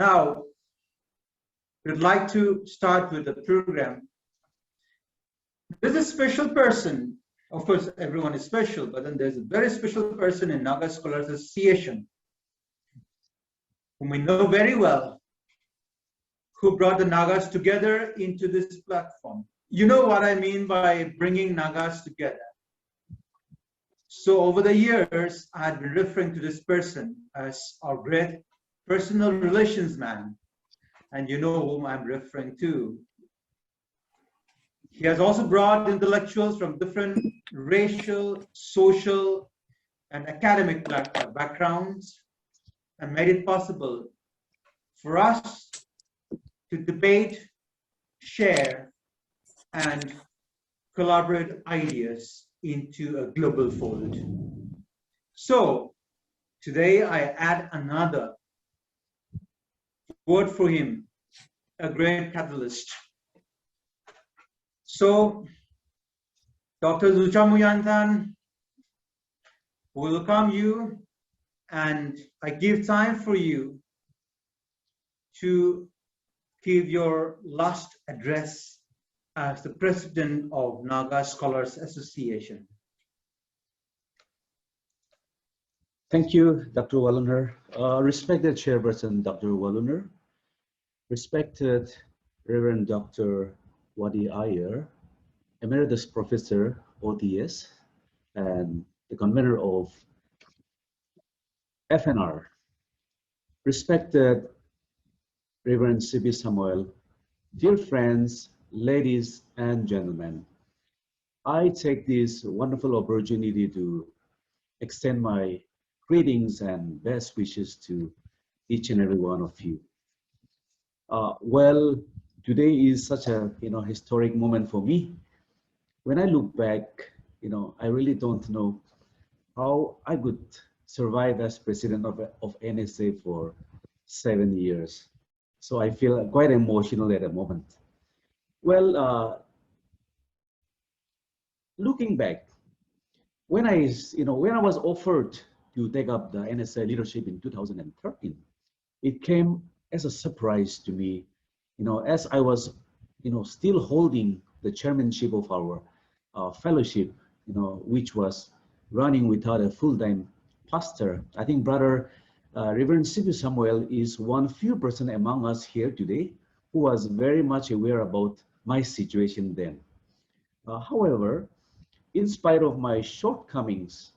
Now, we'd like to start with the program. There's a special person. Of course, everyone is special, but then there's a very special person in Naga Scholars Association, whom we know very well, who brought the Nagas together into this platform. You know what I mean by bringing Nagas together. So over the years, I had been referring to this person as our great personal relations man. And you know whom I'm referring to. He has also brought intellectuals from different racial, social, and academic backgrounds and made it possible for us to debate, share, and collaborate ideas into a global fold. So today I add another word for him, a great catalyst. So, Dr. Zuchamuyanthan, we welcome you, and I give time for you to give your last address as the president of Naga Scholars Association. Thank you, Dr. Walluner. Respected Chairperson, Dr. Walluner, respected Reverend Dr. Wadi Iyer, Emeritus Professor, ODS, and the convener of FNR, respected Reverend C.B. Samuel, dear friends, ladies and gentlemen, I take this wonderful opportunity to extend my greetings and best wishes to each and every one of you. Well, today is such a historic moment for me. When I look back, I really don't know how I could survive as president of NSA for 7 years. So I feel quite emotional at the moment. Well, looking back, when I was offered to take up the NSA leadership in 2013, it came as a surprise to me, as I was, still holding the chairmanship of our fellowship, which was running without a full-time pastor. I think Brother Reverend C.B. Samuel is one few person among us here today who was very much aware about my situation then. However, in spite of my shortcomings,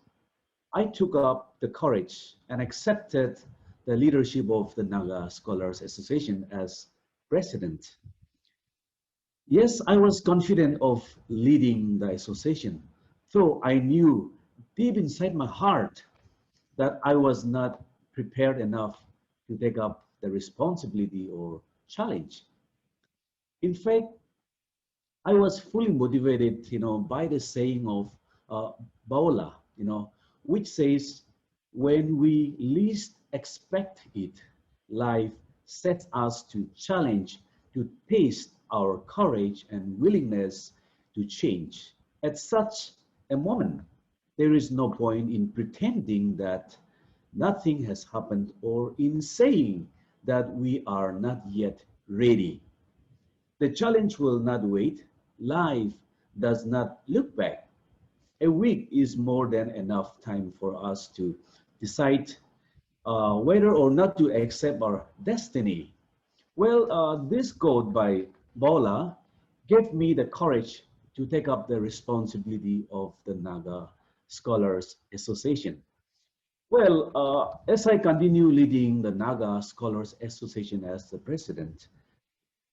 I took up the courage and accepted the leadership of the Naga Scholars Association as president. Yes, I was confident of leading the association, though I knew deep inside my heart that I was not prepared enough to take up the responsibility or challenge. In fact, I was fully motivated, by the saying of Baola, which says, when we least expect it, life sets us to challenge, to test our courage and willingness to change. At such a moment, there is no point in pretending that nothing has happened or in saying that we are not yet ready. The challenge will not wait. Life does not look back. A week is more than enough time for us to decide whether or not to accept our destiny. Well, this quote by Baola gave me the courage to take up the responsibility of the Naga Scholars Association. Well, as I continue leading the Naga Scholars Association as the president,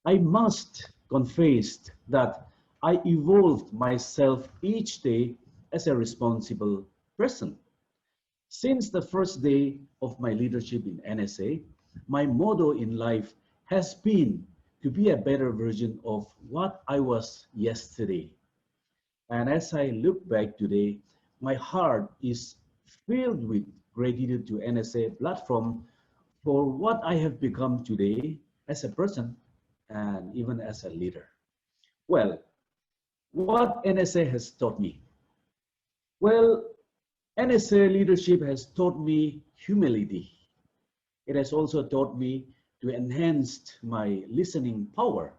I must confess that I evolved myself each day as a responsible person. Since the first day of my leadership in NSA, my motto in life has been to be a better version of what I was yesterday. And as I look back today, my heart is filled with gratitude to NSA platform for what I have become today as a person and even as a leader. Well, what NSA has taught me? Well, NSA leadership has taught me humility. It has also taught me to enhance my listening power,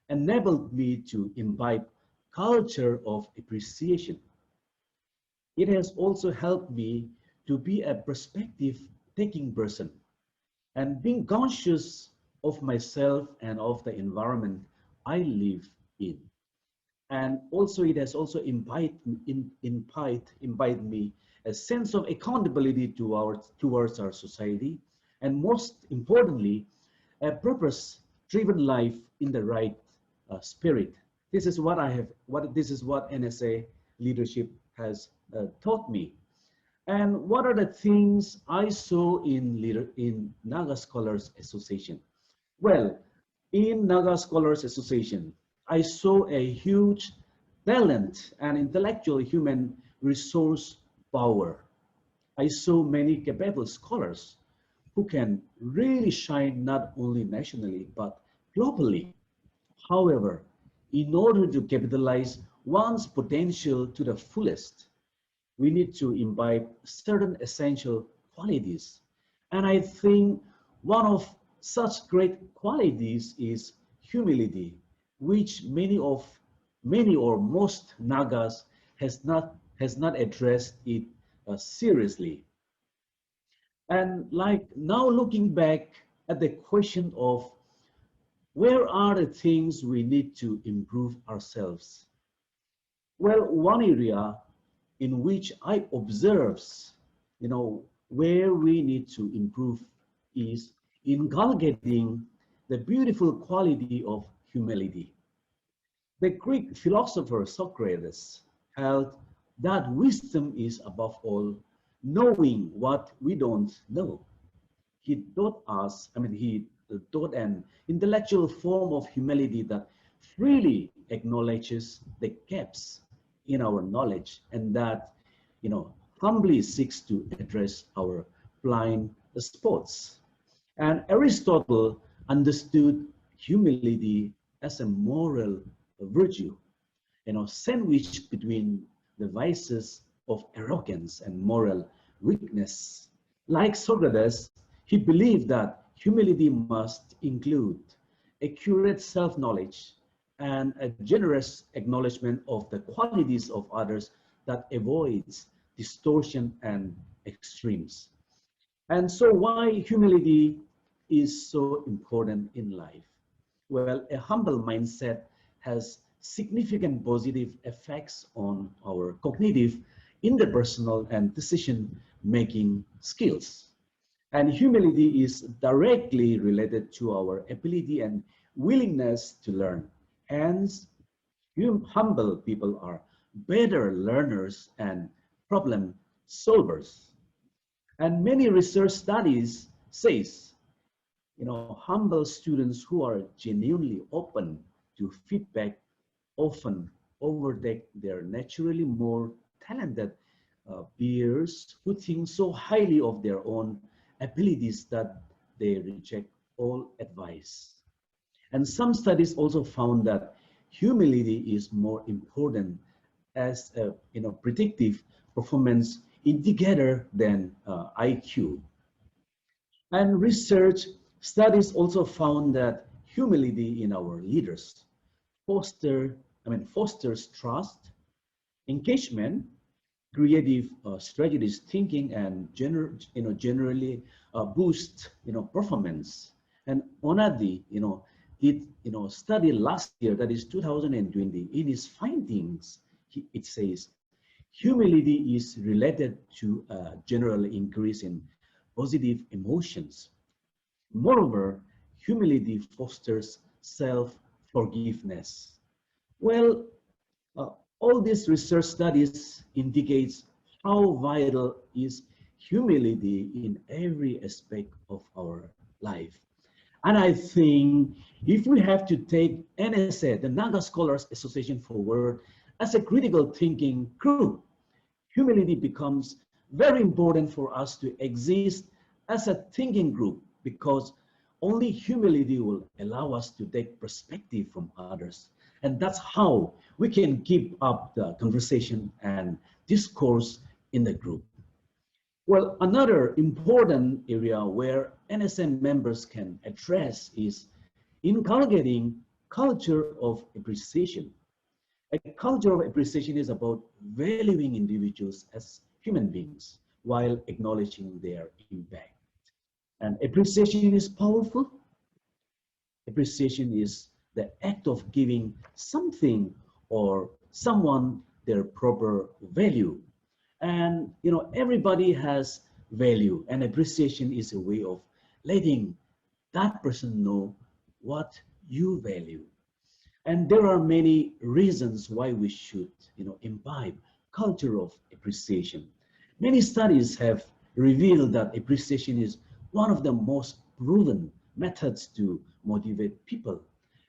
enabled me to imbibe culture of appreciation. It has also helped me to be a perspective-taking person and being conscious of myself and of the environment I live in. And also it has also imbibed me a sense of accountability towards our society, and most importantly, a purpose-driven life in the right spirit. This is what this is what NSA leadership has taught me. And what are the things I saw in Naga Scholars Association? Well, in Naga Scholars Association, I saw a huge talent and intellectual human resource power. I saw many capable scholars who can really shine not only nationally but globally. However, in order to capitalize one's potential to the fullest, we need to imbibe certain essential qualities. And I think one of such great qualities is humility, which many or most Nagas has not addressed it seriously. And like now looking back at the question of where are the things we need to improve ourselves? Well, one area in which I observes, where we need to improve is inculcating the beautiful quality of humility. The Greek philosopher Socrates held that wisdom is above all knowing what we don't know. He taught us, he taught an intellectual form of humility that freely acknowledges the gaps in our knowledge and that, humbly seeks to address our blind spots. And Aristotle understood humility as a moral virtue, sandwiched between the vices of arrogance and moral weakness. Like Socrates, he believed that humility must include accurate self-knowledge and a generous acknowledgement of the qualities of others that avoids distortion and extremes. And so why humility is so important in life? Well, a humble mindset has significant positive effects on our cognitive, interpersonal, and decision-making skills. And humility is directly related to our ability and willingness to learn. Hence, humble people are better learners and problem solvers. And many research studies says, humble students who are genuinely open to feedback often overtake their naturally more talented peers who think so highly of their own abilities that they reject all advice. And some studies also found that humility is more important as a predictive performance indicator than IQ. And research studies also found that humility in our leaders fosters trust, engagement, creative strategies thinking, and generally boost performance. And Onadi did study last year, that is 2020. In his findings, it says humility is related to a general increase in positive emotions. Moreover, humility fosters self-forgiveness. Well, uh, all these research studies indicates how vital is humility in every aspect of our life. And I think if we have to take NSA, the Naga Scholars Association, forward as a critical thinking group, humility becomes very important for us to exist as a thinking group, because only humility will allow us to take perspective from others. And that's how we can keep up the conversation and discourse in the group. Well, another important area where NSM members can address is inculcating culture of appreciation. A culture of appreciation is about valuing individuals as human beings while acknowledging their impact. And appreciation is powerful. Appreciation is the act of giving something or someone their proper value. And everybody has value, and appreciation is a way of letting that person know what you value. And there are many reasons why we should, imbibe culture of appreciation. Many studies have revealed that appreciation is one of the most proven methods to motivate people,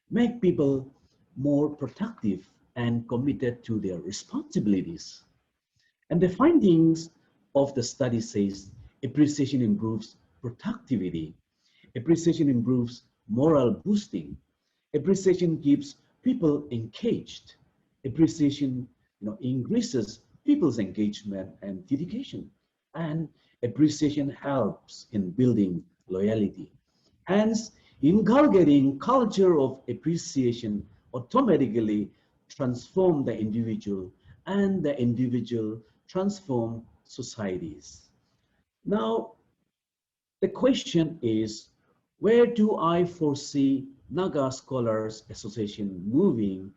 make people more productive and committed to their responsibilities. And the findings of the study says appreciation improves productivity, appreciation improves moral boosting, appreciation keeps people engaged, appreciation increases people's engagement and dedication, and appreciation helps in building loyalty. Hence, inculcating culture of appreciation automatically transform the individual, and the individual transform societies. Now, the question is, where do I foresee Naga Scholars Association moving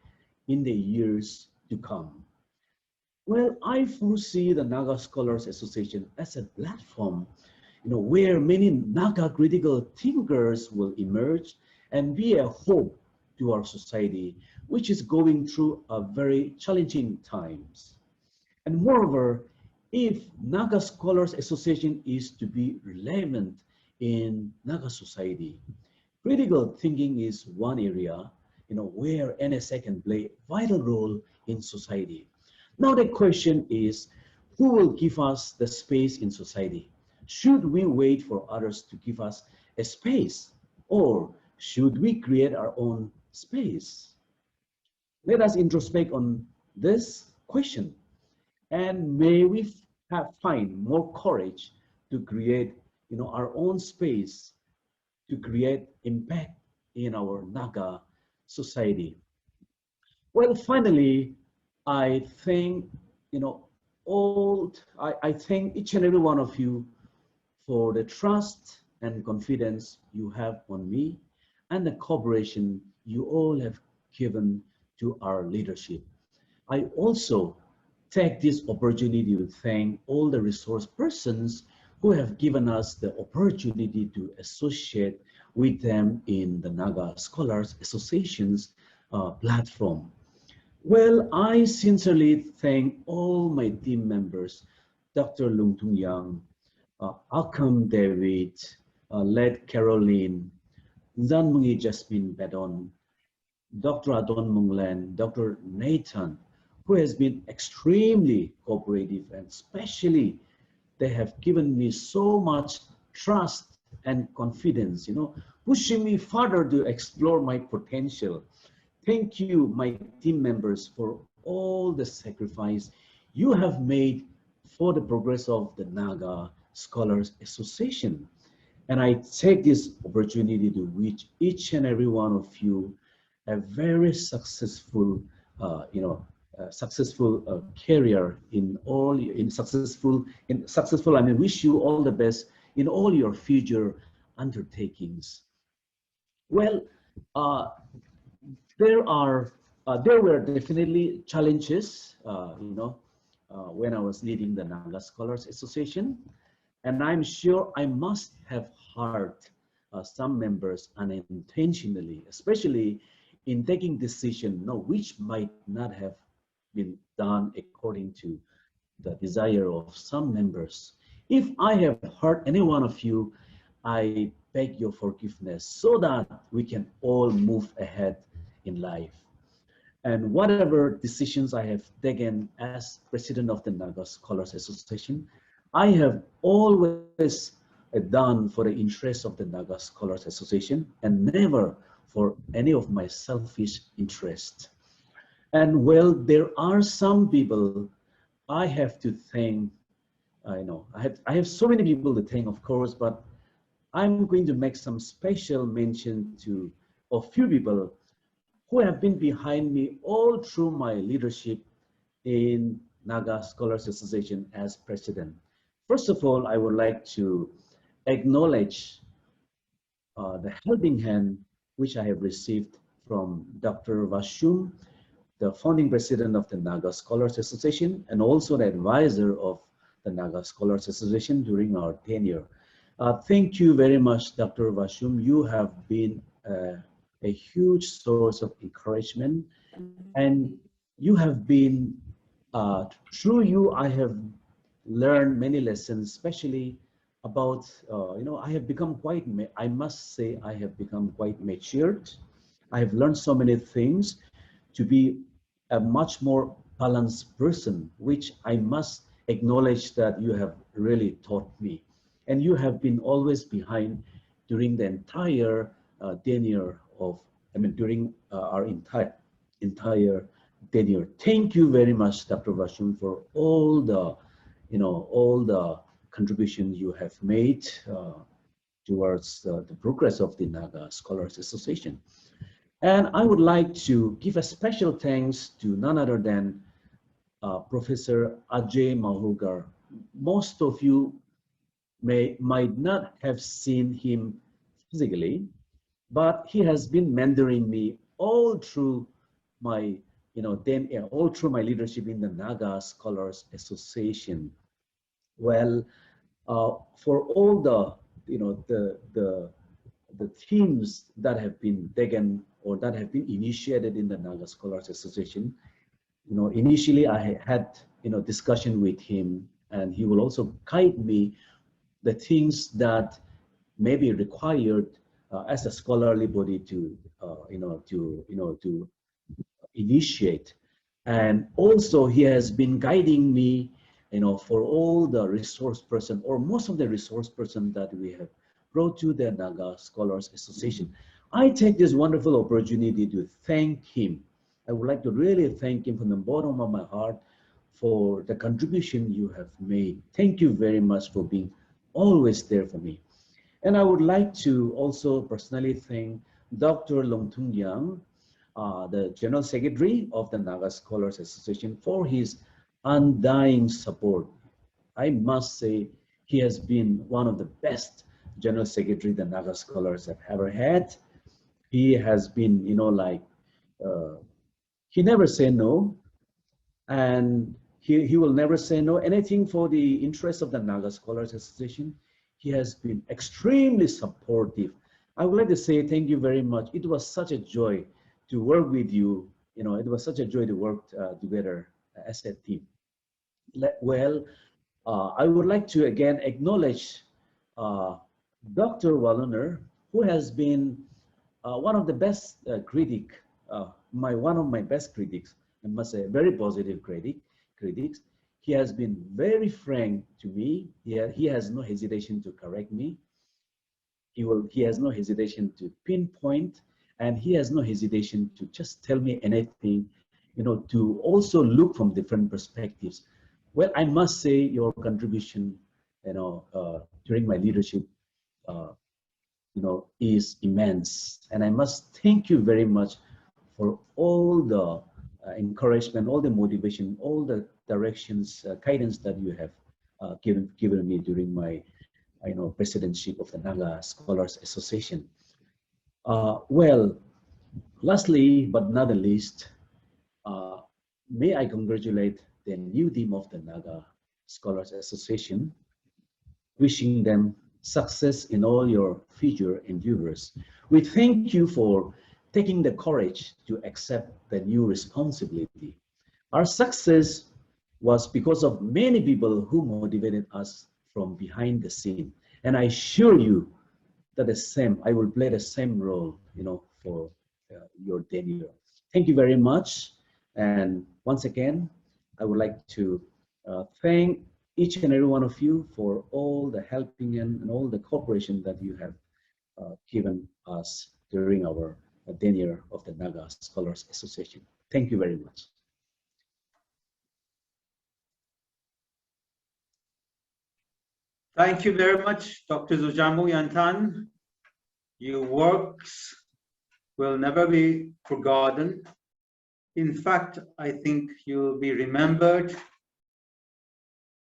in the years to come? Well, I foresee the Naga Scholars Association as a platform, where many Naga critical thinkers will emerge and be a hope to our society, which is going through a very challenging times. And moreover, if Naga Scholars Association is to be relevant in Naga society, critical thinking is one area, where NSA can play a vital role in society. Now the question is, who will give us the space in society? Should we wait for others to give us a space, or should we create our own space? Let us introspect on this question, and may we find more courage to create our own space, to create impact in our Naga society. Well, finally, I thank I thank each and every one of you for the trust and confidence you have on me, and the cooperation you all have given to our leadership. I also take this opportunity to thank all the resource persons who have given us the opportunity to associate with them in the Naga Scholars Association's platform. Well, I sincerely thank all my team members, Dr. Lung Tung Yang, Akam David, Led Caroline, Zanmungi Jasmine Badon, Dr. Adon Munglan, Dr. Nathan, who has been extremely cooperative, and especially they have given me so much trust and confidence, pushing me further to explore my potential. Thank you, my team members, for all the sacrifice you have made for the progress of the Naga Scholars Association. And I take this opportunity to wish each and every one of you a very successful, career I mean, wish you all the best in all your future undertakings. Well, there were definitely challenges, when I was leading the Naga Scholars Association, and I'm sure I must have hurt some members unintentionally, especially in taking decisions which might not have been done according to the desire of some members. If I have hurt any one of you, I beg your forgiveness so that we can all move ahead in life. And whatever decisions I have taken as president of the Naga Scholars Association, I have always done for the interests of the Naga Scholars Association and never for any of my selfish interests. And well, there are some people I have to thank I know I have so many people to thank, of course, but I'm going to make some special mention to a few people who have been behind me all through my leadership in Naga Scholars Association as president. First of all, I would like to acknowledge the helping hand which I have received from Dr. Vashum, the founding president of the Naga Scholars Association, and also the advisor of the Naga Scholars Association during our tenure. Thank you very much, Dr. Vashum. You have been a huge source of encouragement, and you have been, through you, I have learned many lessons, especially about, I have become quite, I must say, I have become quite matured. I have learned so many things to be a much more balanced person, which I must acknowledge that you have really taught me. And you have been always behind during the entire tenure of, during our entire tenure. Thank you very much, Dr. Vashun, for all the, all the contributions you have made towards the progress of the Naga Scholars Association. And I would like to give a special thanks to none other than Professor Ajay Mahugar. Most of you might not have seen him physically, but he has been mentoring me all through my, all through my leadership in the Naga Scholars Association. Well, for all the, the themes that have been taken or that have been initiated in the Naga Scholars Association, initially I had, discussion with him, and he will also guide me the things that may be required as a scholarly body to, to initiate. And also he has been guiding me, for all the resource person or most of the resource person that we have brought to the Naga Scholars Association. I take this wonderful opportunity to thank him. I would like to really thank him from the bottom of my heart for the contribution you have made. Thank you very much for being always there for me. And I would like to also personally thank Dr. Long Tung Yang, the General Secretary of the Naga Scholars Association, for his undying support. I must say he has been one of the best General Secretary the Naga Scholars have ever had. He has been, he never say no, and he will never say no anything for the interest of the Naga Scholars Association. He has been extremely supportive. I would like to say thank you very much. It was such a joy to work with you. It was such a joy to work together as a team. Well, I would like to again acknowledge Dr. Walloner, who has been one of the best critic, one of my best critics, I must say, very positive critics. He has been very frank to me. He has no hesitation to correct me. He has no hesitation to pinpoint, and he has no hesitation to just tell me anything, to also look from different perspectives. Well, I must say your contribution, during my leadership, is immense. And I must thank you very much for all the encouragement, all the motivation, all the directions, guidance that you have given me during my, presidency of the Naga Scholars Association. Well, lastly, but not the least, may I congratulate the new team of the Naga Scholars Association, wishing them success in all your future endeavors. We thank you for taking the courage to accept the new responsibility. Our success was because of many people who motivated us from behind the scene. And I assure you that I will play the same role, for your tenure. Thank you very much. And once again, I would like to thank each and every one of you for all the helping and all the cooperation that you have given us during our tenure of the Naga Scholars Association. Thank you very much. Thank you very much, Dr. Zujamu Yantan. Your works will never be forgotten. In fact, I think you'll be remembered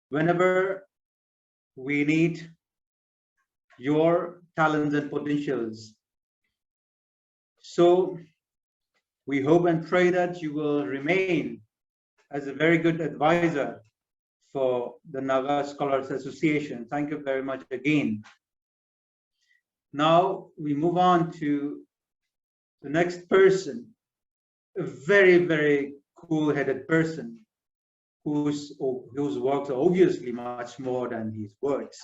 whenever we need your talents and potentials. So we hope and pray that you will remain as a very good advisor for the Naga Scholars Association. Thank you very much again. Now we move on to the next person, a very, very cool-headed person whose works are obviously much more than his words.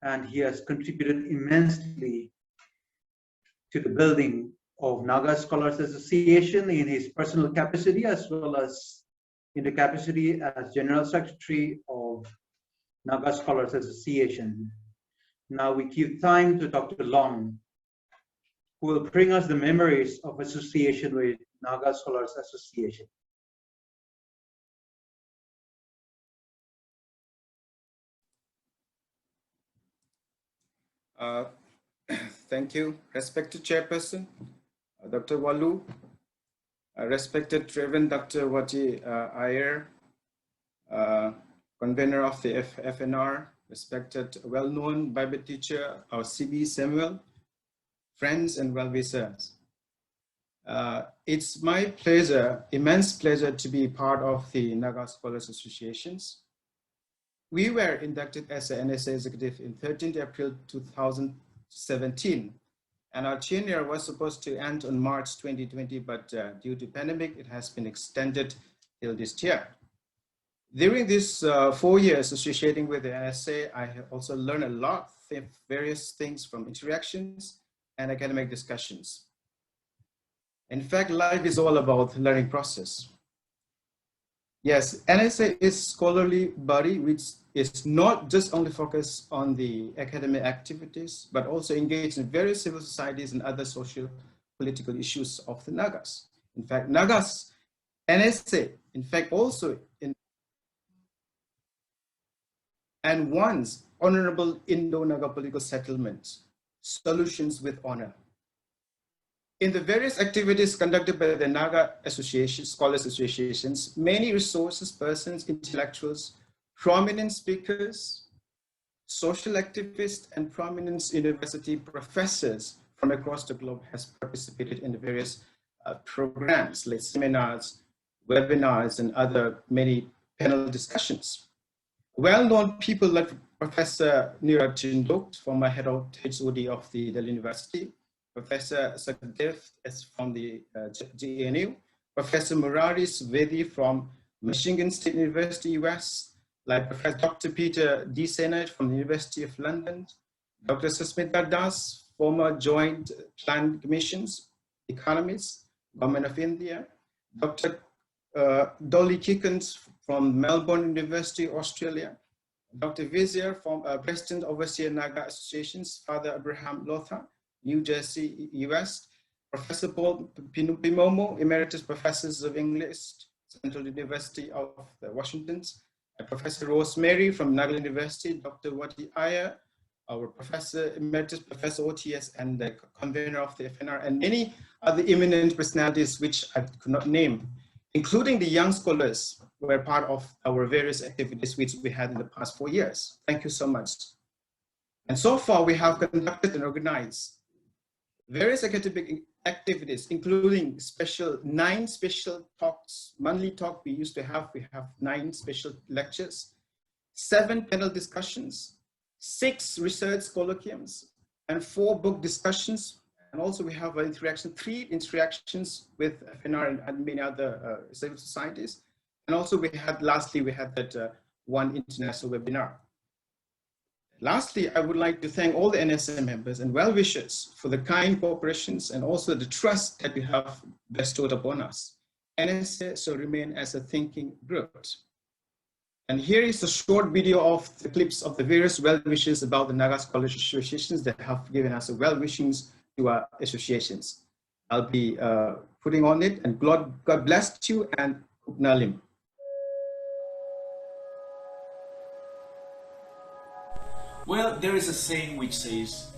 And he has contributed immensely to the building of Naga Scholars Association in his personal capacity, as well as in the capacity as General Secretary of Naga Scholars Association. Now we give time to Dr. Long, who will bring us the memories of association with Naga Scholars Association. Thank you, respected Chairperson, Dr. Walu, respected Reverend Dr. Wati Iyer, convener of the FNR, respected well-known Bible teacher, our CB Samuel, friends and well-wishers. It's my pleasure, immense pleasure, to be part of the Naga Scholars Associations. We were inducted as an NSA executive in 13th April 2017, and our tenure was supposed to end on March 2020, but due to pandemic, it has been extended till this year. During these 4 years associating with the NSA, I have also learned a lot of various things from interactions and academic discussions. In fact, life is all about learning process. Yes, NSA is scholarly body which is not just only focused on the academic activities, but also engaged in various civil societies and other social political issues of the Nagas. In fact, Nagas, NSA, in fact, also in and wants honorable Indo-Naga political settlements, solutions with honor. In the various activities conducted by the Naga associations, scholars associations, many resources, persons, intellectuals, prominent speakers, social activists, and prominent university professors from across the globe has participated in the various programs like seminars, webinars, and other many panel discussions. Well-known people like Professor Niraj Jindok, former head of HOD of the Delhi University, Professor Sakdev from the GNU, Professor Murari Svedi from Michigan State University, US, like Professor Dr. Peter D. Sennett from the University of London, Dr. Susmita Das, former Joint Plan Commissions, economist, Government of India, Dr. Dolly Kickens from Melbourne University, Australia, Dr. Vizier from President Overseer Naga Associations, Father Abraham Lothar, New Jersey, US, Professor Paul Pimomo, Emeritus Professors of English, Central University of Washington, Professor Rosemary from Nagaland University, Dr. Wati Iyer, our Professor Emeritus Professor OTS and the convener of the FNR, and many other eminent personalities which I could not name, including the young scholars who were part of our various activities which we had in the past 4 years. Thank you so much. And so far we have conducted and organized various academic activities, including 9 special talks, monthly talk we used to have. We have 9 special lectures, 7 panel discussions, 6 research colloquiums, and 4 book discussions. And also we have 3 interactions with FNR and many other civil societies. And also lastly, we had that one international webinar. Lastly, I would like to thank all the NSA members and well-wishers for the kind cooperations and also the trust that you have bestowed upon us. NSA shall remain as a thinking group. And here is a short video of the clips of the various well-wishes about the Naga Scholars Associations that have given us well-wishings to our associations. I'll be putting on it, and God bless you and Nalim. Well, there is a saying which says,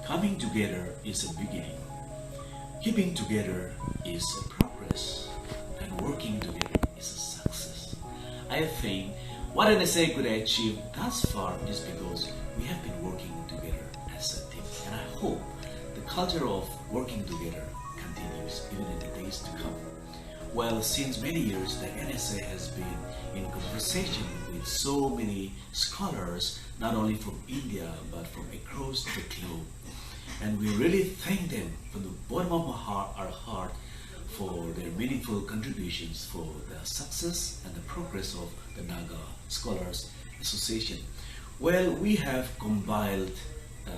coming together is a beginning, keeping together is a progress, and working together is a success. I think what NSA could achieve thus far is because we have been working together as a team, and I hope the culture of working together continues even in the days to come. Well, since many years, the NSA has been in conversation with so many scholars, not only from India, but from across the globe. And we really thank them from the bottom of our heart for their meaningful contributions for the success and the progress of the Naga Scholars Association. Well, we have compiled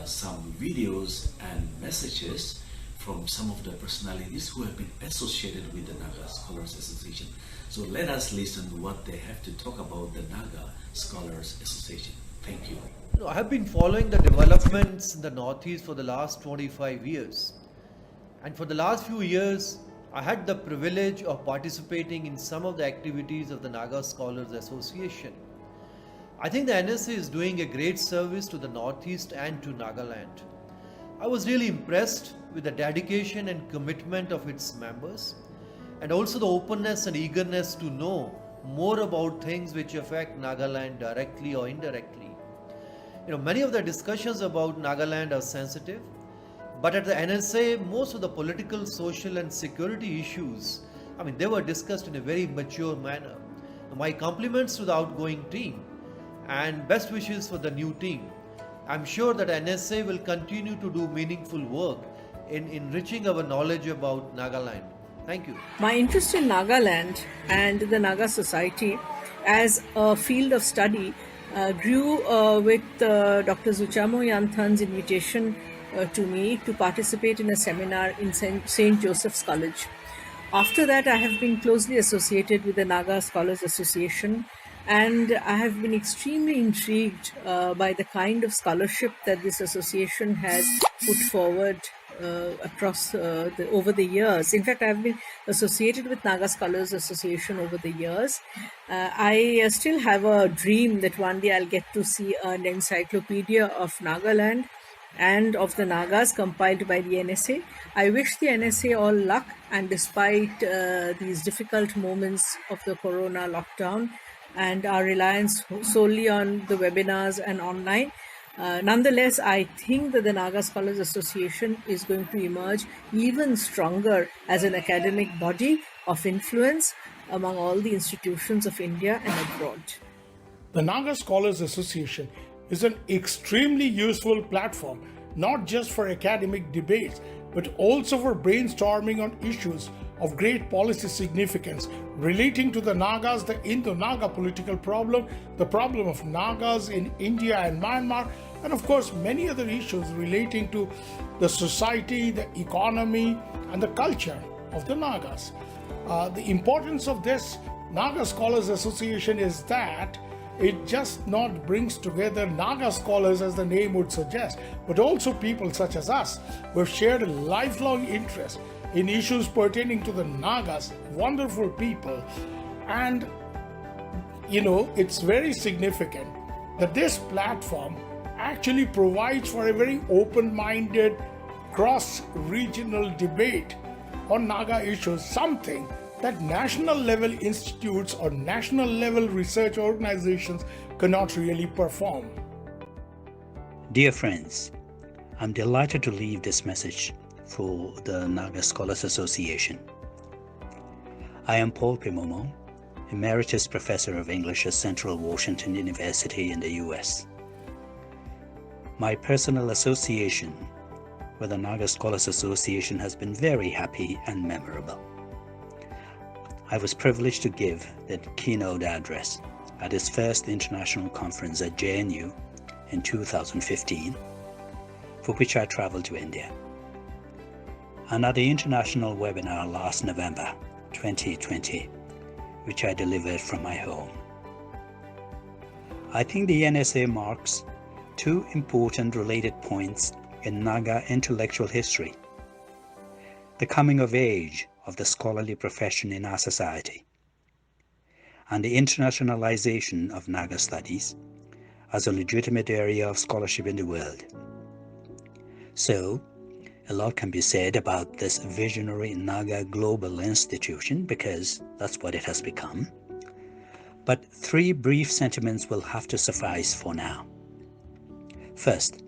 some videos and messages from some of the personalities who have been associated with the Naga Scholars Association. So let us listen to what they have to talk about the Naga Scholars Association. Thank you. I have been following the developments in the Northeast for the last 25 years. And for the last few years, I had the privilege of participating in some of the activities of the Naga Scholars Association. I think the NSA is doing a great service to the Northeast and to Nagaland. I was really impressed with the dedication and commitment of its members, and also the openness and eagerness to know more about things which affect Nagaland directly or indirectly. Many of the discussions about Nagaland are sensitive, but at the NSA, most of the political, social and security issues, they were discussed in a very mature manner. My compliments to the outgoing team and best wishes for the new team. I'm sure that NSA will continue to do meaningful work in enriching our knowledge about Nagaland. Thank you. My interest in Nagaland and the Naga society as a field of study grew with Dr. Zuchamo Yanthan's invitation to me to participate in a seminar in St. Joseph's College. After that, I have been closely associated with the Naga Scholars Association, and I have been extremely intrigued by the kind of scholarship that this association has put forward across over the years. In fact, I have been associated with Naga Scholars Association over the years. I still have a dream that one day I'll get to see an encyclopedia of Nagaland and of the Nagas compiled by the NSA. I wish the NSA all luck, and despite these difficult moments of the corona lockdown and our reliance solely on the webinars and online, nonetheless, I think that the Naga Scholars Association is going to emerge even stronger as an academic body of influence among all the institutions of India and abroad. The Naga Scholars Association is an extremely useful platform, not just for academic debates, but also for brainstorming on issues of great policy significance relating to the Nagas, the Indo-Naga political problem, the problem of Nagas in India and Myanmar, and of course many other issues relating to the society, the economy, and the culture of the Nagas. The importance of this Naga Scholars Association is that it just not brings together Naga scholars as the name would suggest, but also people such as us who have shared a lifelong interest in issues pertaining to the Nagas, wonderful people. And it's very significant that this platform actually provides for a very open-minded cross-regional debate on Naga issues, something that national level institutes or national level research organizations cannot really perform. Dear friends, I'm delighted to leave this message for the Naga Scholars Association. I am Paul Pimomo, Emeritus Professor of English at Central Washington University in the US. My personal association with the Naga Scholars Association has been very happy and memorable. I was privileged to give the keynote address at its first international conference at JNU in 2015, for which I traveled to India, and at the international webinar last November 2020, which I delivered from my home. I think the NSA marks two important related points in Naga intellectual history: the coming of age of the scholarly profession in our society, and the internationalization of Naga studies as a legitimate area of scholarship in the world. So, a lot can be said about this visionary Naga global institution because that's what it has become. But 3 brief sentiments will have to suffice for now. First,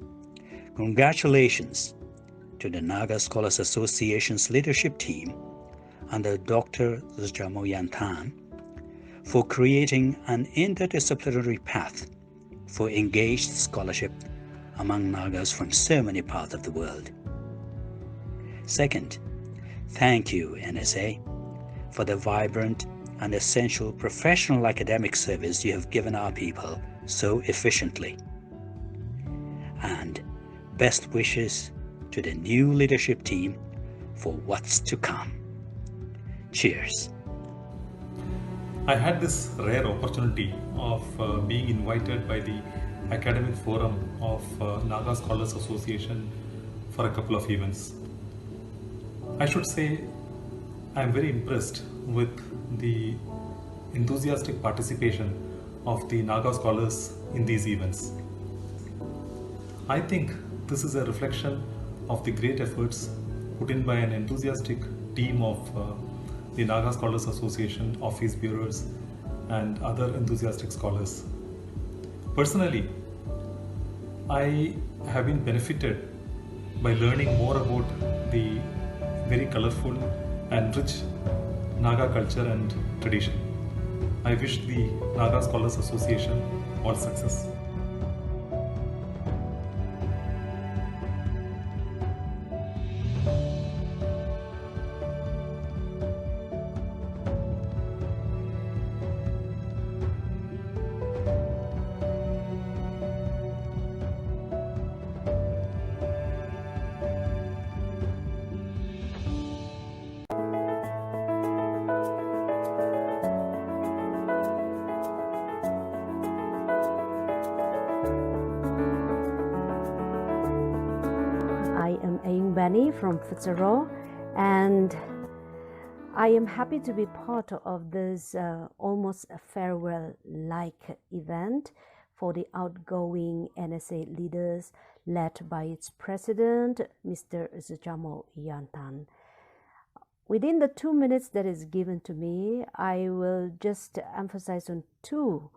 congratulations to the Naga Scholars Association's leadership team under Dr. Zuchamo Yantan for creating an interdisciplinary path for engaged scholarship among Nagas from so many parts of the world. Second, thank you, NSA, for the vibrant and essential professional academic service you have given our people so efficiently. And best wishes to the new leadership team for what's to come. Cheers. I had this rare opportunity of being invited by the Academic Forum of Naga Scholars Association for a couple of events. I should say I am very impressed with the enthusiastic participation of the Naga scholars in these events. I think this is a reflection of the great efforts put in by an enthusiastic team of the Naga Scholars Association, office bearers, and other enthusiastic scholars. Personally, I have been benefited by learning more about the very colorful and rich Naga culture and tradition. I wish the Naga Scholars Association all success. From Fitzroy, and I am happy to be part of this almost a farewell-like event for the outgoing NSA leaders led by its president, Mr. Zuchamo Yantan. Within the 2 minutes that is given to me, I will just emphasize on 2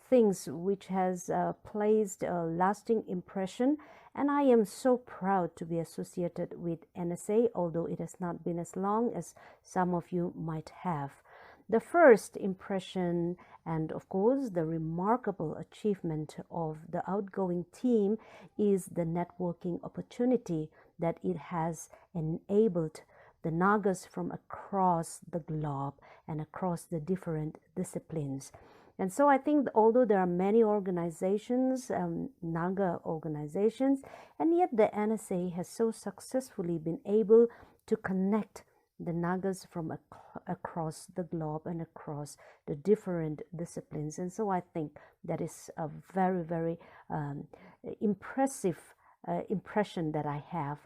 things which has placed a lasting impression, and I am so proud to be associated with NSA, although it has not been as long as some of you might have. The first impression, and of course the remarkable achievement of the outgoing team, is the networking opportunity that it has enabled the Nagas from across the globe and across the different disciplines. And so I think although there are many organizations, Naga organizations, and yet the NSA has so successfully been able to connect the Nagas from across the globe and across the different disciplines. And so I think that is a very, very impressive impression that I have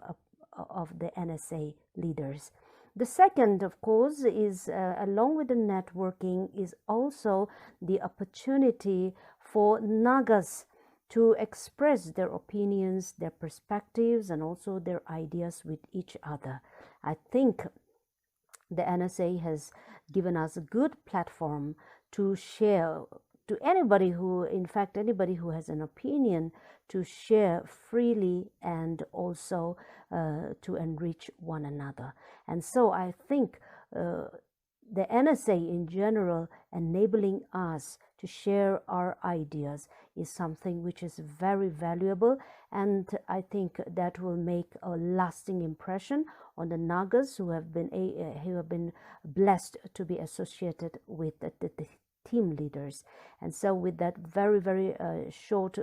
of the NSA leaders. The second, of course, is along with the networking, is also the opportunity for Nagas to express their opinions, their perspectives, and also their ideas with each other. I think the NSA has given us a good platform to share to anybody who, in fact, anybody who has an opinion, to share freely and also to enrich one another. And so I think the NSA in general enabling us to share our ideas is something which is very valuable, and I think that will make a lasting impression on the Nagas who have been blessed to be associated with the team leaders. And so with that very, very short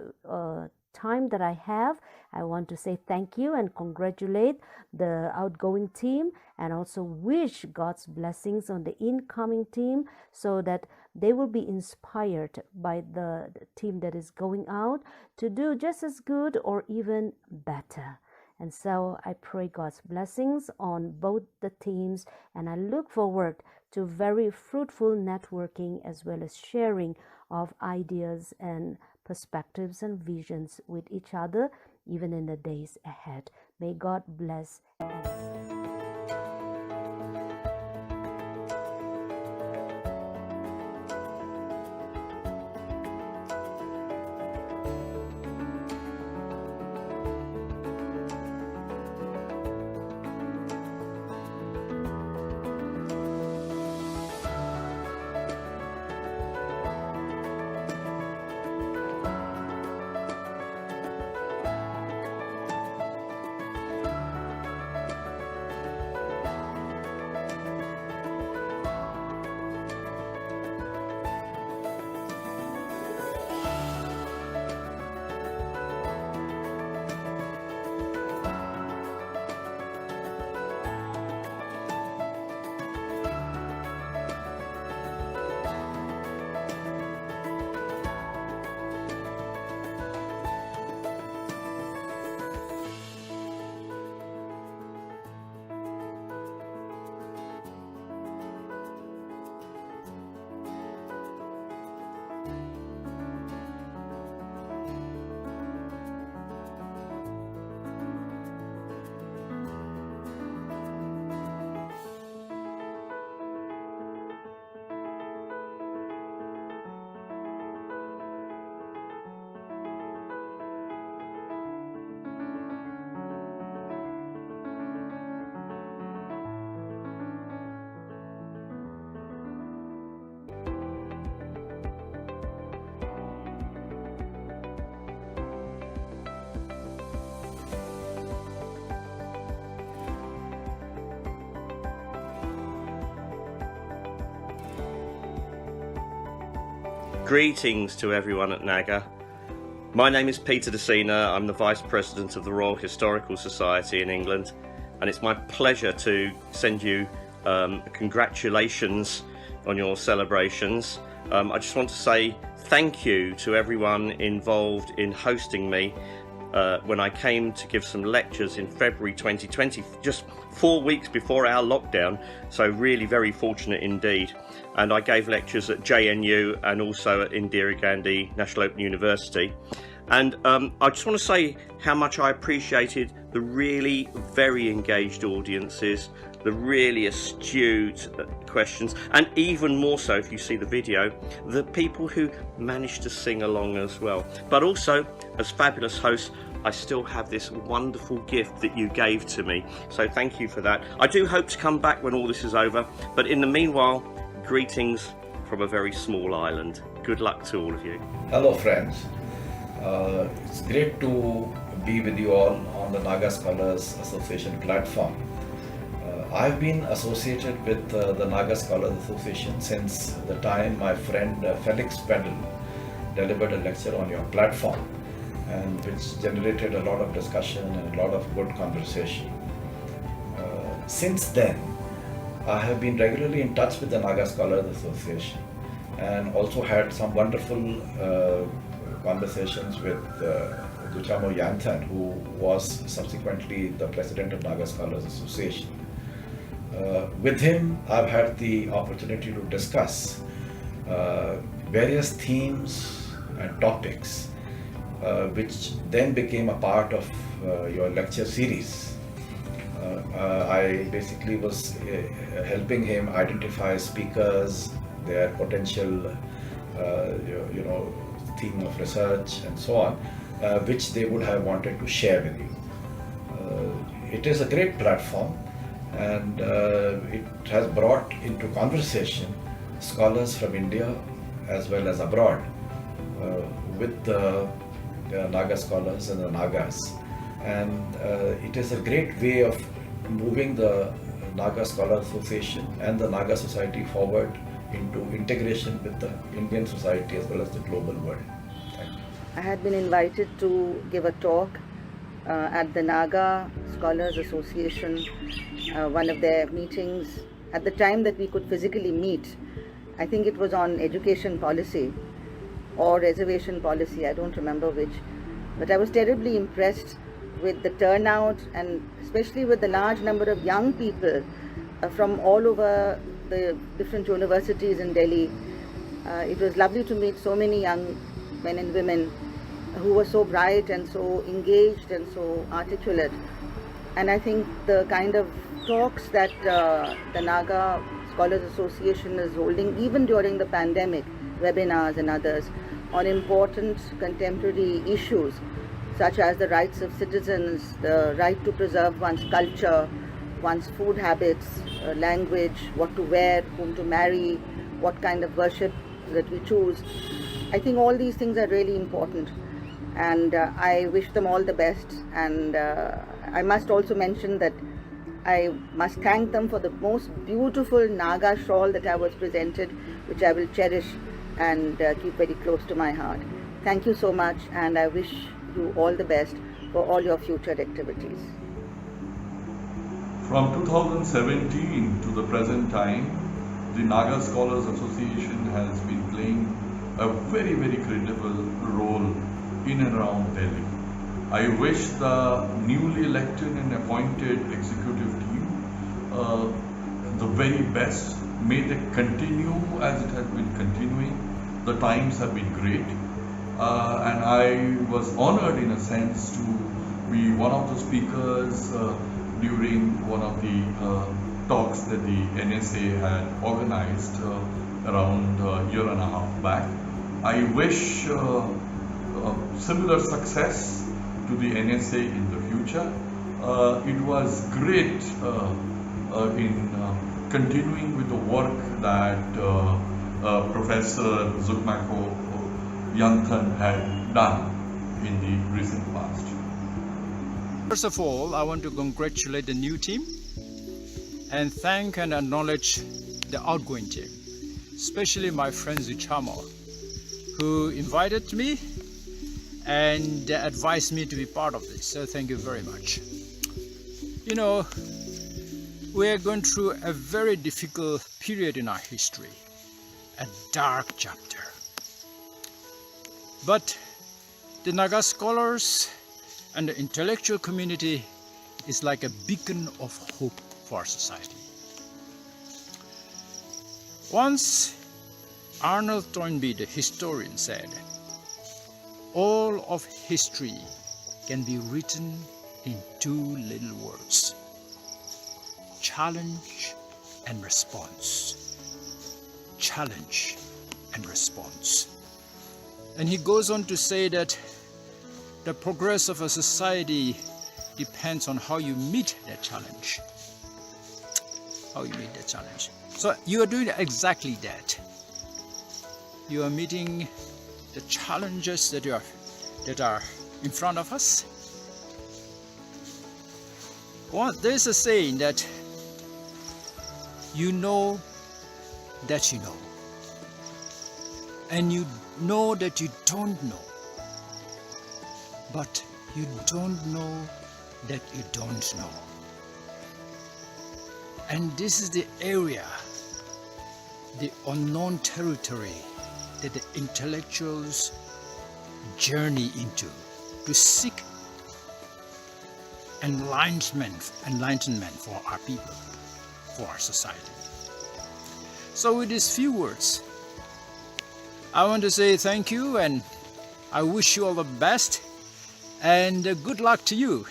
time that I have, I want to say thank you and congratulate the outgoing team, and also wish God's blessings on the incoming team so that they will be inspired by the team that is going out to do just as good or even better. And so I pray God's blessings on both the teams, and I look forward to very fruitful networking as well as sharing of ideas and perspectives and visions with each other even in the days ahead. May God bless NSA. Greetings to everyone at NAGA. My name is Peter Decina. I'm the Vice President of the Royal Historical Society in England, and it's my pleasure to send you congratulations on your celebrations. I just want to say thank you to everyone involved in hosting me when I came to give some lectures in February 2020, just 4 weeks before our lockdown, so really very fortunate indeed. And I gave lectures at JNU and also at Indira Gandhi National Open University. And I just want to say how much I appreciated the really very engaged audiences, the really astute questions, and even more so, if you see the video, the people who managed to sing along as well. But also, as fabulous hosts, I still have this wonderful gift that you gave to me. So thank you for that. I do hope to come back when all this is over. But in the meanwhile, greetings from a very small island. Good luck to all of you. Hello friends. It's great to be with you all on the Naga Scholars Association platform. I've been associated with the Naga Scholars Association since the time my friend Felix Pendle delivered a lecture on your platform, and which generated a lot of discussion and a lot of good conversation. Since then, I have been regularly in touch with the Naga Scholars Association and also had some wonderful conversations with Duchamo Yanthan, who was subsequently the president of Naga Scholars Association. With him, I've had the opportunity to discuss various themes and topics, which then became a part of your lecture series. I basically was helping him identify speakers, their potential, theme of research and so on, which they would have wanted to share with you. It is a great platform, and it has brought into conversation scholars from India as well as abroad with the Naga scholars and the Nagas. And it is a great way of moving the Naga Scholars Association and the Naga Society forward into integration with the Indian society as well as the global world. Thank you. I had been invited to give a talk at the Naga Scholars Association, one of their meetings, at the time that we could physically meet. I think it was on education policy or reservation policy, I don't remember which. But I was terribly impressed with the turnout, and especially with the large number of young people from all over the different universities in Delhi. It was lovely to meet so many young men and women who were so bright and so engaged and so articulate. And I think the kind of talks that the Naga Scholars Association is holding, even during the pandemic, webinars and others, on important contemporary issues such as the rights of citizens, the right to preserve one's culture, one's food habits, language, what to wear, whom to marry, what kind of worship that we choose. I think all these things are really important, and I wish them all the best. And I must also mention that I must thank them for the most beautiful Naga shawl that I was presented, which I will cherish and keep very close to my heart. Thank you so much, and I wish you all the best for all your future activities. From 2017 to the present time, the Naga Scholars Association has been playing a very, very credible role in and around Delhi. I wish the newly elected and appointed executive team the very best. May they continue as it has been continuing. The times have been great. And I was honored in a sense to be one of the speakers during one of the talks that the NSA had organized around a year and a half back. I wish similar success to the NSA in the future. It was great in continuing with the work that Professor Zukmako Yanthan had done in the recent past. First of all, I want to congratulate the new team and thank and acknowledge the outgoing team, especially my friend Zuchamo, who invited me and advised me to be part of this. So thank you very much. You know, we are going through a very difficult period in our history, a dark chapter. But the Naga scholars and the intellectual community is like a beacon of hope for our society. Once Arnold Toynbee, the historian, said, all of history can be written in two little words: challenge and response. Challenge and response. And he goes on to say that the progress of a society depends on how you meet that challenge. How you meet that challenge. So you are doing exactly that. You are meeting the challenges that are in front of us. Well, there's a saying that you know that you know, and you know that you don't know, but you don't know that you don't know. And this is the area, the unknown territory that the intellectuals journey into to seek enlightenment for our people, for our society. So with these few words, I want to say thank you, and I wish you all the best, and good luck to you.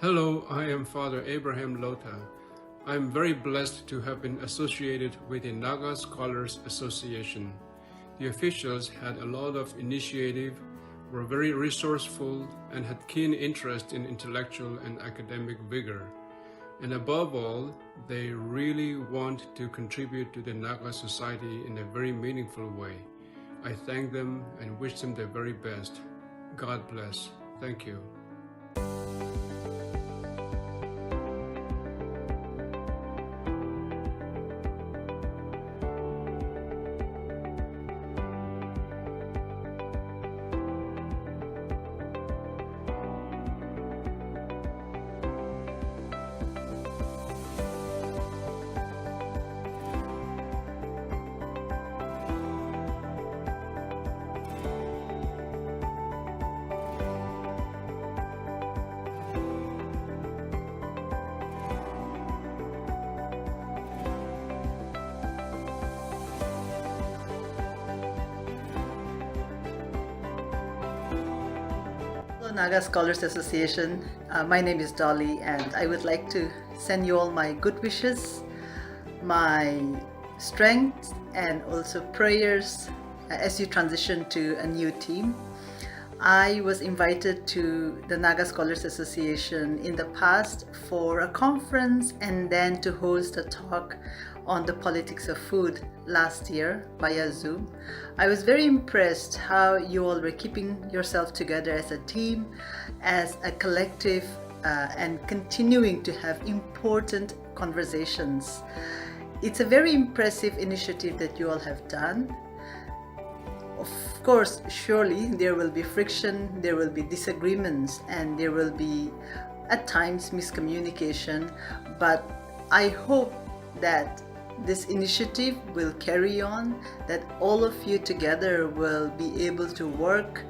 Hello, I am Father Abraham Lota. I am very blessed to have been associated with the Naga Scholars Association. The officials had a lot of initiative, were very resourceful, and had keen interest in intellectual and academic vigor. And above all, they really want to contribute to the Naga society in a very meaningful way. I thank them and wish them the very best. God bless. Thank you. Naga Scholars Association. My name is Dolly, and I would like to send you all my good wishes, my strength, and also prayers as you transition to a new team. I was invited to the Naga Scholars Association in the past for a conference and then to host a talk on the politics of food last year via Zoom. I was very impressed how you all were keeping yourself together as a team, as a collective, and continuing to have important conversations. It's a very impressive initiative that you all have done. Of course, surely there will be friction, there will be disagreements, and there will be at times miscommunication, but I hope that this initiative will carry on, that all of you together will be able to work,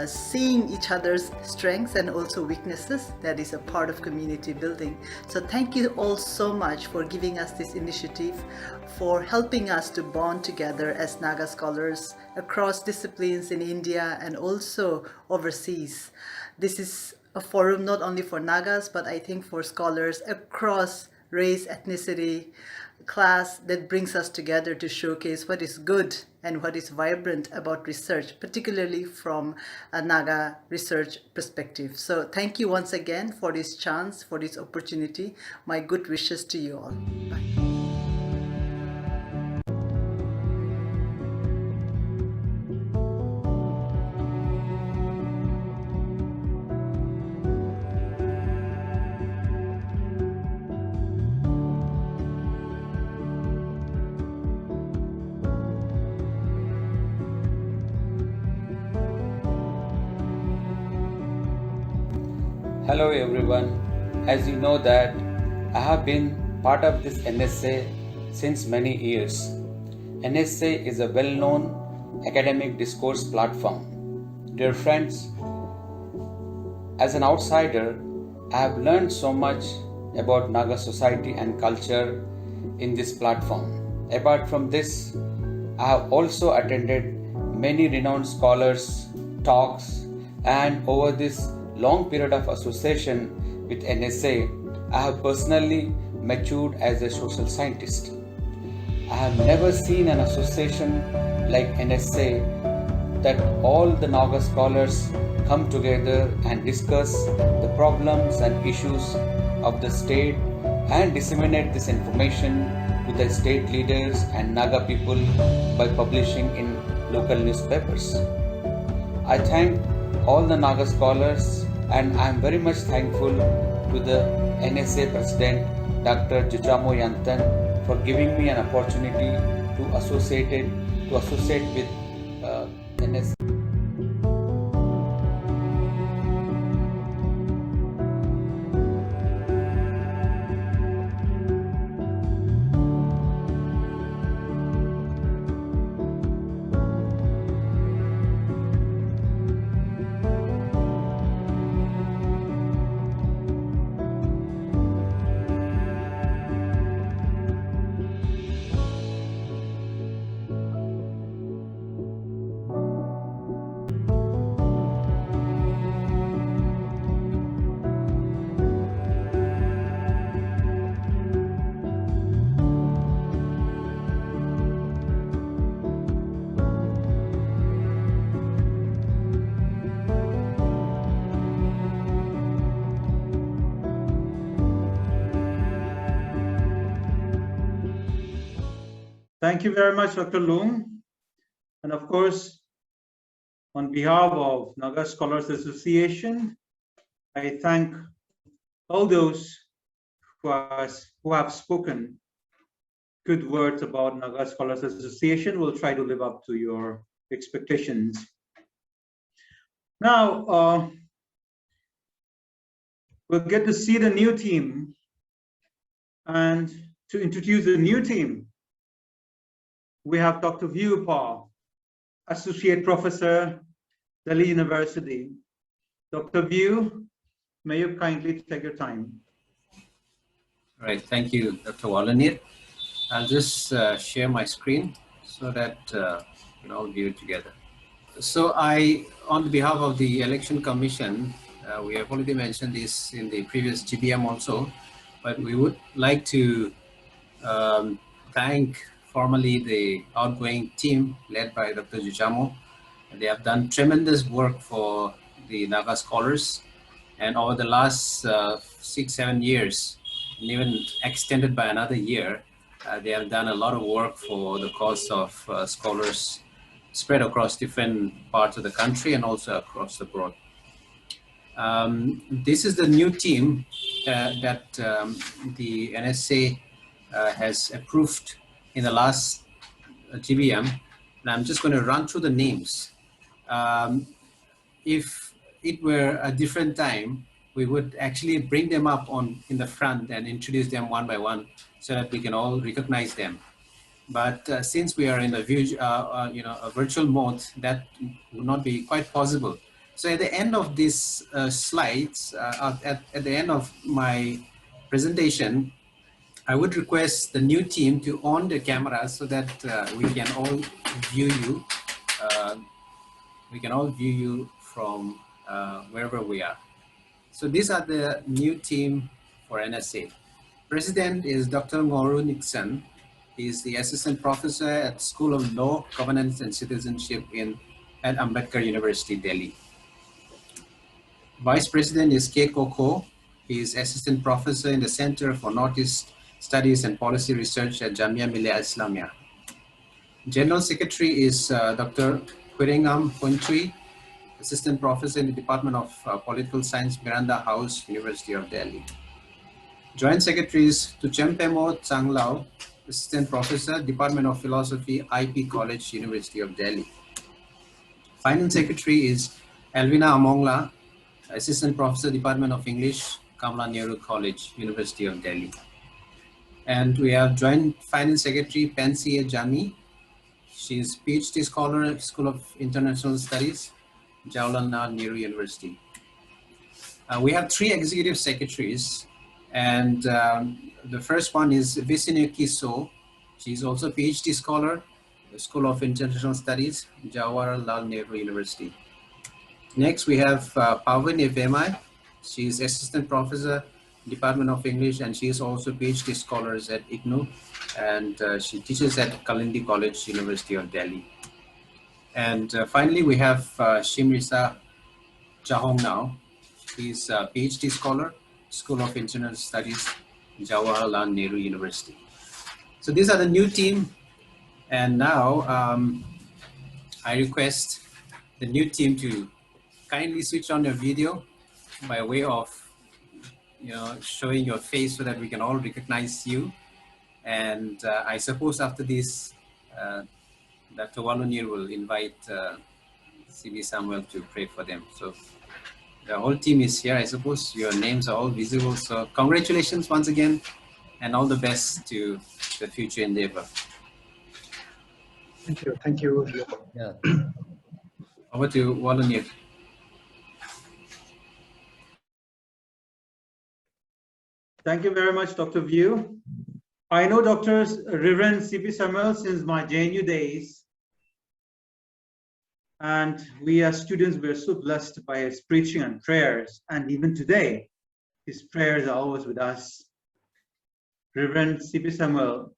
seeing each other's strengths and also weaknesses. That is a part of community building. So thank you all so much for giving us this initiative, for helping us to bond together as Naga scholars across disciplines in India and also overseas. This is a forum not only for Nagas, but I think for scholars across race, ethnicity, class, that brings us together to showcase what is good and what is vibrant about research, particularly from a Naga research perspective. So thank you once again for this chance, for this opportunity. My good wishes to you all. Bye. Hello everyone. As you know that I have been part of this NSA since many years. NSA is a well-known academic discourse platform. Dear friends, as an outsider, I have learned so much about Naga society and culture in this platform. Apart from this, I have also attended many renowned scholars' talks, and over this long period of association with NSA, I have personally matured as a social scientist. I have never seen an association like NSA that all the Naga scholars come together and discuss the problems and issues of the state and disseminate this information to the state leaders and Naga people by publishing in local newspapers. I thank all the Naga scholars, and I am very much thankful to the NSA President Dr. Juchamo Yanthan for giving me an opportunity to associate with NSA. Thank you very much, Dr. Loom. And of course, on behalf of Naga Scholars Association, I thank all those who have spoken good words about Naga Scholars Association. We'll try to live up to your expectations. Now, we'll get to see the new team. And to introduce the new team, we have Dr. View Paul, Associate Professor, Delhi University. Dr. View, may you kindly take your time. All right, thank you, Dr. Walanir. I'll just share my screen so that we can all view it together. So I, on behalf of the Election Commission, We have already mentioned this in the previous GBM also, but we would like to thank formally the outgoing team led by Dr. Juchamo. They have done tremendous work for the Naga scholars, and over the last 6-7 years, and even extended by another year, they have done a lot of work for the cause of scholars spread across different parts of the country and also across the board. This is the new team that the NSA has approved in the last GBM, and I'm just going to run through the names. If it were a different time, we would actually bring them up in the front and introduce them one by one so that we can all recognize them. But since we are in a virtual mode, that would not be quite possible. So at the end of these slides, at the end of my presentation, I would request the new team to on the camera so that we can all view you. We can all view you from wherever we are. So these are the new team for NSA. President is Dr. Ngoru Nixon. He is the assistant professor at School of Law, Governance and Citizenship at Ambedkar University, Delhi. Vice President is K. Koko. He is assistant professor in the Center for Northeast Studies and Policy Research at Jamia Millia Islamia. General Secretary is Dr. Quirengam Pontui, assistant professor in the Department of Political Science, Miranda House, University of Delhi. Joint Secretary is Tuchempemo Changlao, assistant professor, Department of Philosophy, IP College, University of Delhi. Finance Secretary is Elvina Amongla, assistant professor, Department of English, Kamala Nehru College, University of Delhi. And we have Joint Finance Secretary Pansy Jami. She is PhD scholar, School of International Studies, Jawaharlal Nehru University. We have 3 executive secretaries, and the first one is Visinuki So. She's also a PhD scholar, the School of International Studies, Jawaharlal Nehru University. Next, we have Pavani Vemai. She's assistant professor, Department of English, and she is also PhD scholars at IGNOU, and she teaches at Kalindi College, University of Delhi. And finally, we have Shimrisa Chahongnao. She's a PhD scholar, School of International Studies, Jawaharlal Nehru University. So these are the new team. And now I request the new team to kindly switch on your video by way of showing your face so that we can all recognize you. And I suppose after this, Dr. Walunir will invite C.B. Samuel to pray for them. So the whole team is here. I suppose your names are all visible. So congratulations once again, and all the best to the future endeavor. Thank you. Thank you. Yeah. Over to Walunir. Thank you very much, Dr. View. I know Dr. Reverend C.P. Samuel since my JNU days. And we as students were so blessed by his preaching and prayers. And even today, his prayers are always with us. Reverend C.P. Samuel,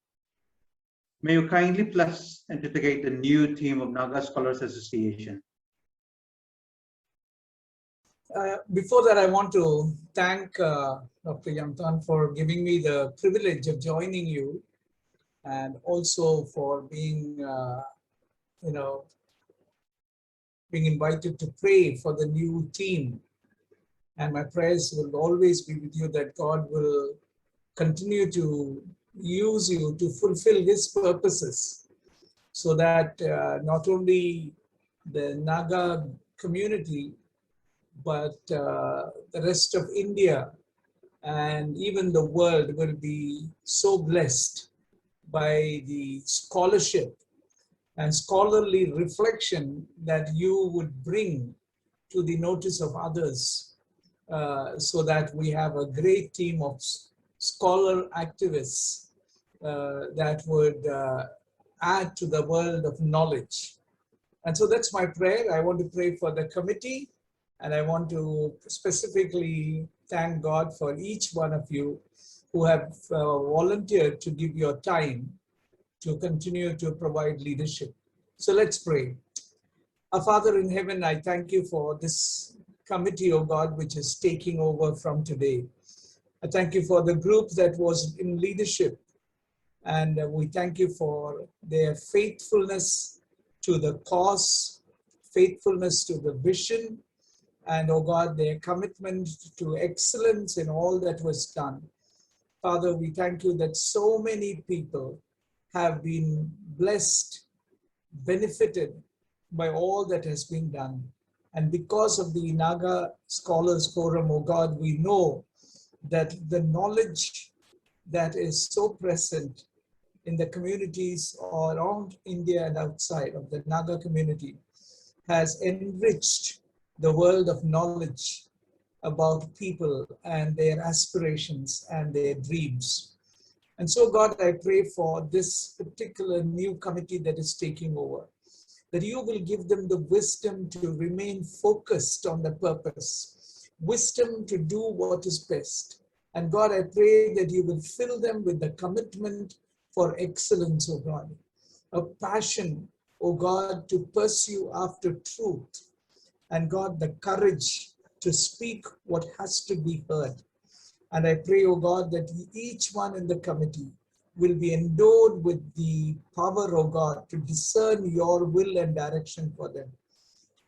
may you kindly bless and dedicate the new team of Naga Scholars Association. Before that, I want to thank Dr. Yamtan for giving me the privilege of joining you, and also for being, being invited to pray for the new team. And my prayers will always be with you that God will continue to use you to fulfill His purposes, so that not only the Naga community, but the rest of India and even the world will be so blessed by the scholarship and scholarly reflection that you would bring to the notice of others, so that we have a great team of scholar activists that would add to the world of knowledge. And so that's my prayer. I want to pray for the committee, And I want to specifically thank God for each one of you who have volunteered to give your time to continue to provide leadership. So let's pray. Our Father in heaven, I thank you for this committee, oh God, which is taking over from today. I thank you for the group that was in leadership. And we thank you for their faithfulness to the cause, faithfulness to the vision, and, oh God, their commitment to excellence in all that was done. Father, we thank you that so many people have been blessed, benefited by all that has been done. And because of the Naga Scholars Forum, oh God, we know that the knowledge that is so present in the communities all around India and outside of the Naga community has enriched the world of knowledge about people and their aspirations and their dreams. And so, God, I pray for this particular new committee that is taking over, that you will give them the wisdom to remain focused on the purpose, wisdom to do what is best. And God, I pray that you will fill them with the commitment for excellence, oh God, a passion, oh God, to pursue after truth. And God, the courage to speak what has to be heard. And I pray, oh God, that each one in the committee will be endowed with the power, oh God, to discern your will and direction for them.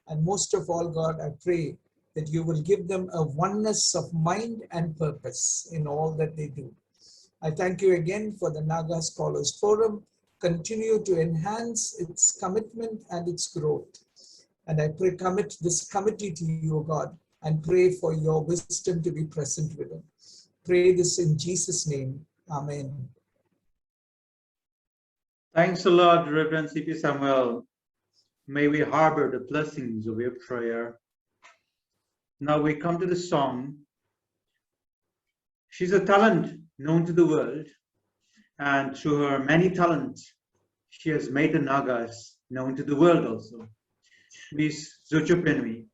And most of all, God, I pray that you will give them a oneness of mind and purpose in all that they do. I thank you again for the Naga Scholars Forum. Continue to enhance its commitment and its growth. And I pray, commit this committee to you, O God, and pray for your wisdom to be present with them. Pray this in Jesus' name. Amen. Thanks a lot, Reverend C.P. Samuel. May we harbor the blessings of your prayer. Now we come to the song. She's a talent known to the world, and through her many talents, she has made the Nagas known to the world also. Miss Zuchupeni,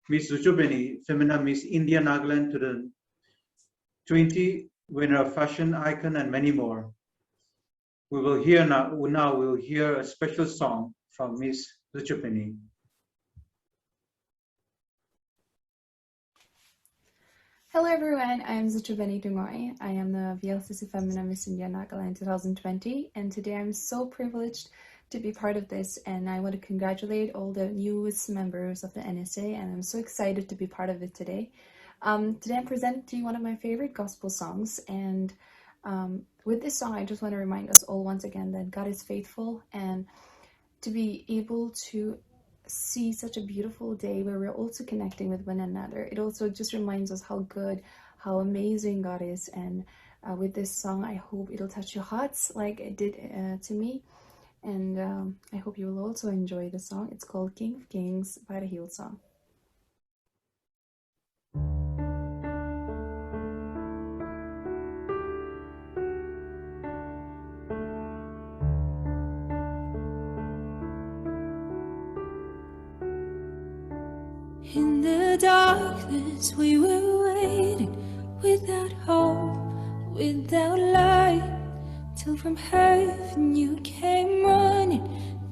Femina Miss India Nagaland 2020 winner of fashion icon, and many more. We will hear now we'll hear a special song from Miss Zuchupeni. Hello everyone, I am Zuchupeni Dungoy. I am the VLCC Femina Miss India Nagaland 2020, and today I'm so privileged to be part of this, and I want to congratulate all the newest members of the NSA, and I'm so excited to be part of it today. Today I'm presenting to you one of my favorite gospel songs, and with this song I just want to remind us all once again that God is faithful, and to be able to see such a beautiful day where we're also connecting with one another. It also just reminds us how good, how amazing God is, and with this song I hope it'll touch your hearts like it did to me, and I hope you will also enjoy the song. It's called King of Kings by the Hillsong. In the darkness we were waiting, without hope, without light, till from heaven you came running.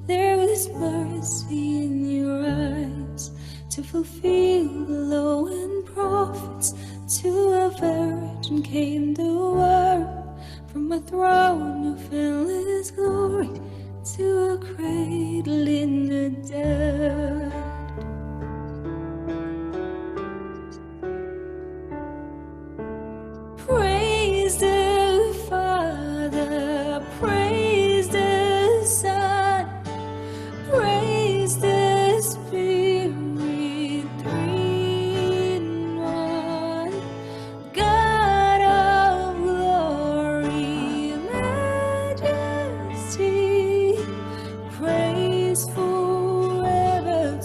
There was mercy in your eyes, to fulfill the law and prophets. To a virgin came the word, from a throne of endless glory to a cradle in the dirt. Praise the Father, praise the Son, praise the Spirit, three in one. God of glory, majesty, praise forever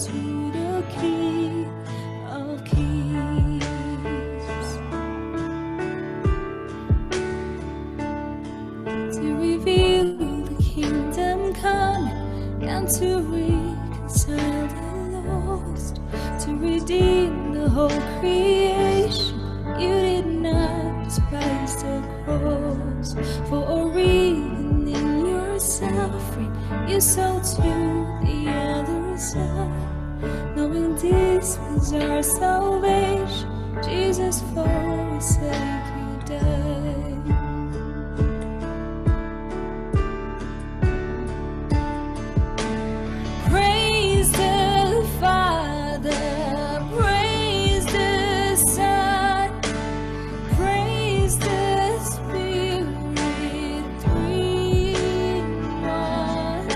redeem the whole creation. You did not despise the cross. For a reason in your suffering, you saw to the other side. Knowing this was our salvation, Jesus, for our sake you died. Praise the Father, praise the Son, praise the Spirit, three in one.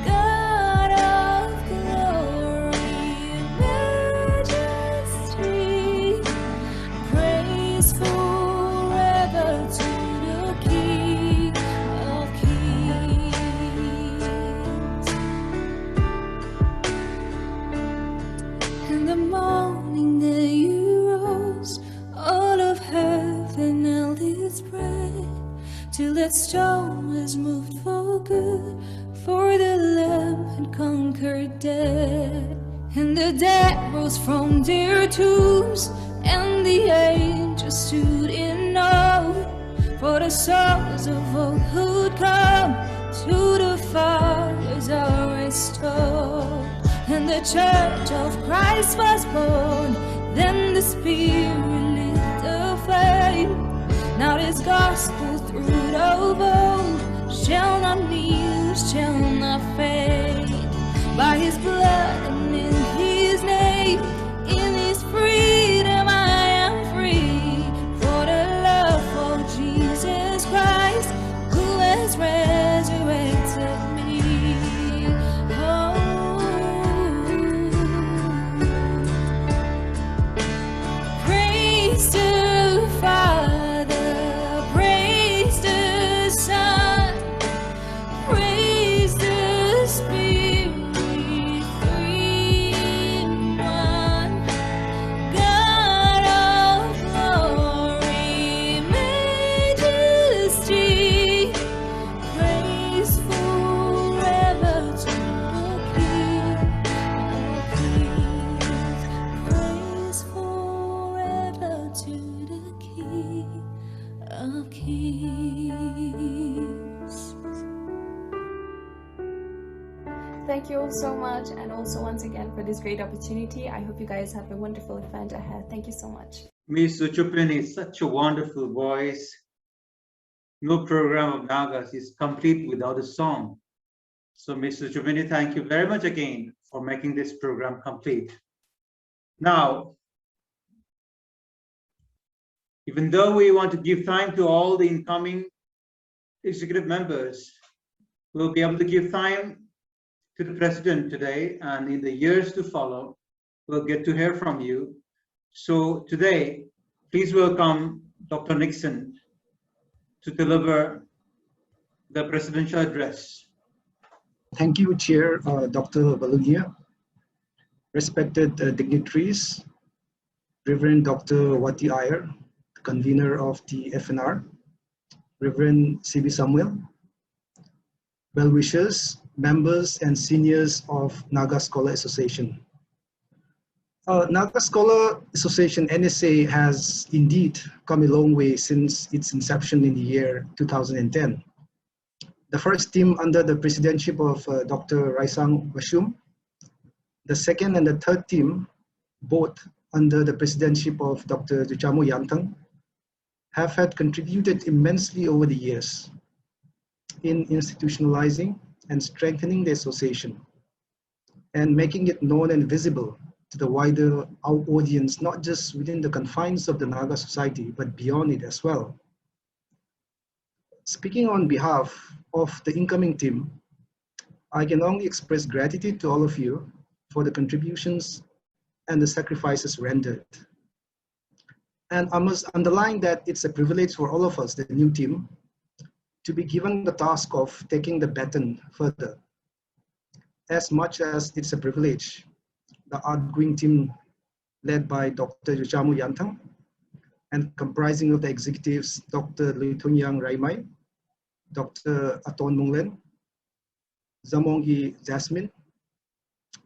God of glory, majesty, praise forever to the King of Kings. In the morning that you rose, all of heaven held its breath, till that stone was moved for good, for the Lamb had conquered death. And the dead rose from their tombs, and the angels stood in awe, for the souls of all who'd come to the Father's are restored. And the church of Christ was born, then the Spirit lit the flame. Now this gospel through the world shall not lose, shall not fade. By His blood and in His name, in His freedom I am free. For the love of Jesus Christ, who has resurrected me. Praise the Father, praise the Son, praise the Spirit, three in one. God of glory, majesty, praise forever to the King of Kings. Praise forever to the King of Kings. Thank you all so much, and also once again for this great opportunity. I hope you guys have a wonderful event ahead. Thank you so much. Miss Suchupini, such a wonderful voice. No program of Nagas is complete without a song. So Miss Suchupini, thank you very much again for making this program complete. Now, even though we want to give time to all the incoming executive members, we'll be able to give time to the president today, and in the years to follow, we'll get to hear from you. So today, please welcome Dr. Nixon to deliver the presidential address. Thank you, Chair Dr. Balugia, respected dignitaries, Reverend Dr. Wati Iyer, convener of the FNR, Reverend C.B. Samuel, well-wishers, members and seniors of Naga Scholar Association. Naga Scholar Association, NSA, has indeed come a long way since its inception in the year 2010. The first team under the presidency of Dr. Raisang Bashum, the second and the third team, both under the presidency of Dr. Zuchamo Yantang, have had contributed immensely over the years in institutionalizing and strengthening the association and making it known and visible to the wider audience, not just within the confines of the Naga society, but beyond it as well. Speaking on behalf of the incoming team, I can only express gratitude to all of you for the contributions and the sacrifices rendered. And I must underline that it's a privilege for all of us, the new team, to be given the task of taking the baton further. As much as it's a privilege, the outgoing team led by Dr. Zuchamo Yantang and comprising of the executives, Dr. Luitunyang Raimai, Dr. Aton Munglen, Zamongi Jasmine,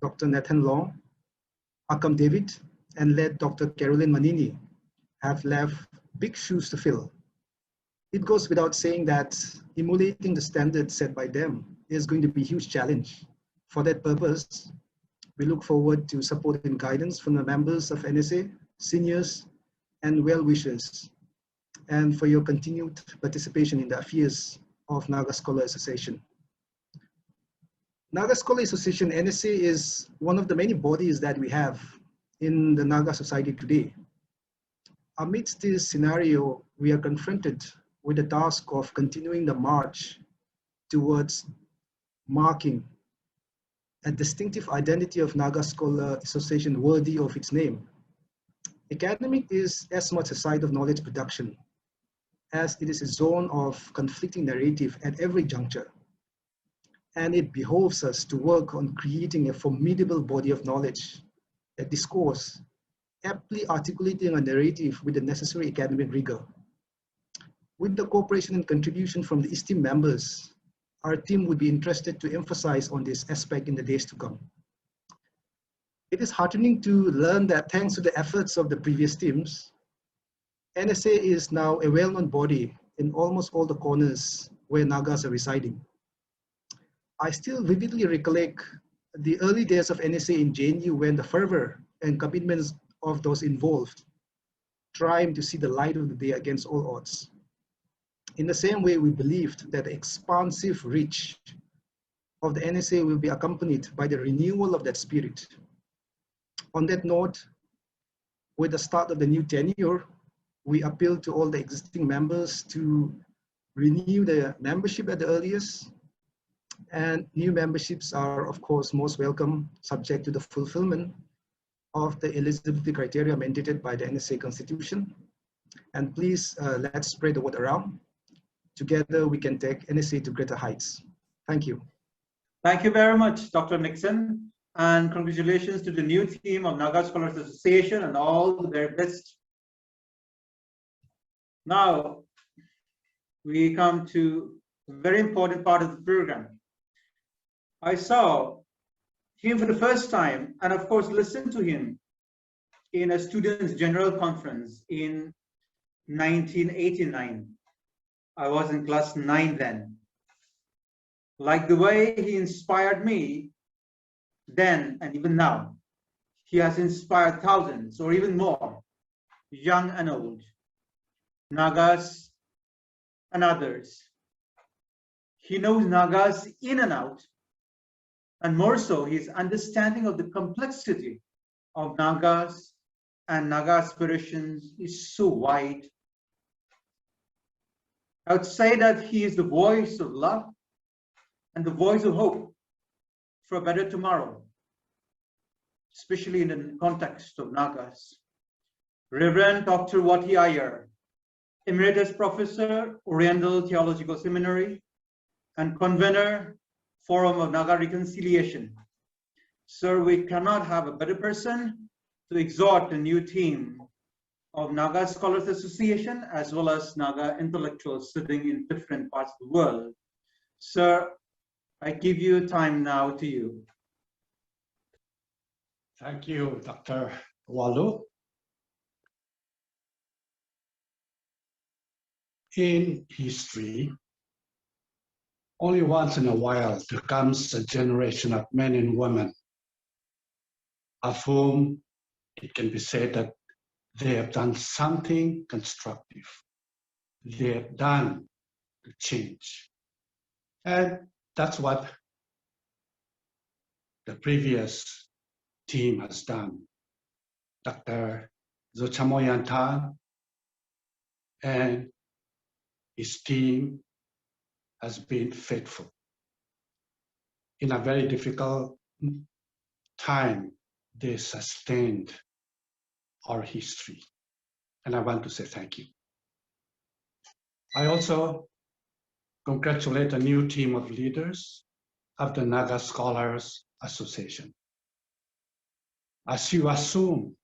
Dr. Nathan Long, Akam David and led Dr. Caroline Manini have left big shoes to fill. It goes without saying that emulating the standards set by them is going to be a huge challenge. For that purpose, we look forward to support and guidance from the members of NSA, seniors, and well-wishers, and for your continued participation in the affairs of Naga Scholar Association. Naga Scholar Association, NSA, is one of the many bodies that we have in the Naga society today. Amidst this scenario, we are confronted with the task of continuing the march towards marking a distinctive identity of Naga Scholar Association worthy of its name. Academic is as much a site of knowledge production as it is a zone of conflicting narrative at every juncture. And it behoves us to work on creating a formidable body of knowledge, a discourse, aptly articulating a narrative with the necessary academic rigor. With the cooperation and contribution from the esteemed members, our team would be interested to emphasize on this aspect in the days to come. It is heartening to learn that thanks to the efforts of the previous teams, NSA is now a well-known body in almost all the corners where Nagas are residing. I still vividly recollect the early days of NSA in JNU when the fervor and commitments of those involved trying to see the light of the day against all odds. In the same way, we believed that the expansive reach of the NSA will be accompanied by the renewal of that spirit. On that note, with the start of the new tenure, we appeal to all the existing members to renew their membership at the earliest, and new memberships are, of course, most welcome, subject to the fulfillment of the eligibility criteria mandated by the NSA Constitution. And please, let's spread the word around. Together, we can take NSA to greater heights. Thank you. Thank you very much, Dr. Nixon, and congratulations to the new team of Naga Scholars Association and all their best. Now, we come to a very important part of the program. I saw him for the first time, and of course, listened to him in a students' general conference in 1989. I was in class 9 then. Like the way he inspired me then and even now, he has inspired thousands or even more, young and old, Nagas and others. He knows Nagas in and out, and more so, his understanding of the complexity of Nagas and Naga aspirations is so wide. I would say that he is the voice of love and the voice of hope for a better tomorrow, especially in the context of Nagas. Reverend Dr. Wati Iyer, Emeritus Professor, Oriental Theological Seminary, and Convener, Forum of Naga Reconciliation. Sir, we cannot have a better person to exhort the new team of Naga Scholars Association as well as Naga intellectuals sitting in different parts of the world. Sir, I give you time now to you. Thank you, Dr. Walu. In history, only once in a while there comes a generation of men and women of whom it can be said that they have done something constructive. They have done the change. And that's what the previous team has done. Dr. Zuchamo Yantan and his team has been faithful. In a very difficult time, they sustained our history. And I want to say thank you. I also congratulate a new team of leaders of the Naga Scholars Association. As you assume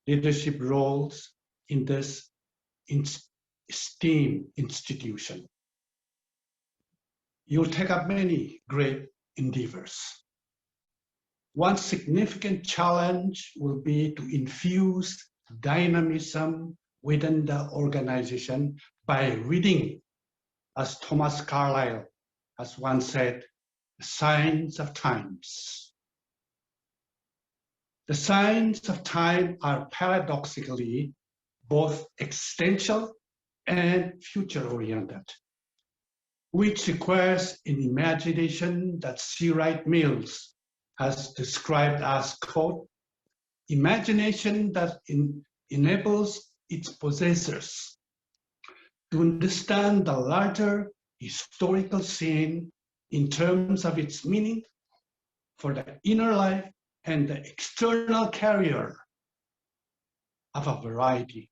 leadership roles in this esteemed institution, you'll take up many great endeavors. one significant challenge will be to infuse dynamism within the organization by reading, as Thomas Carlyle has once said, the signs of times. The signs of time are paradoxically both existential and future-oriented, which requires an imagination that C. Wright Mills has described as, quote, imagination that enables its possessors to understand the larger historical scene in terms of its meaning for the inner life and the external carrier of a variety.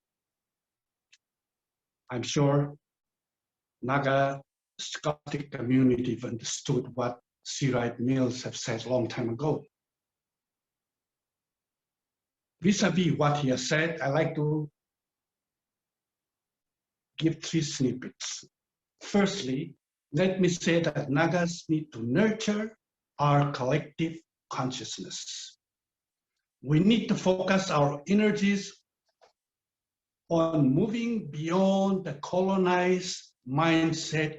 I'm sure Naga scholastic community have understood what C. Wright Mills have said a long time ago. Vis-a-vis what he has said, I like to give 3 snippets. Firstly, let me say that Nagas need to nurture our collective consciousness. We need to focus our energies on moving beyond the colonized mindset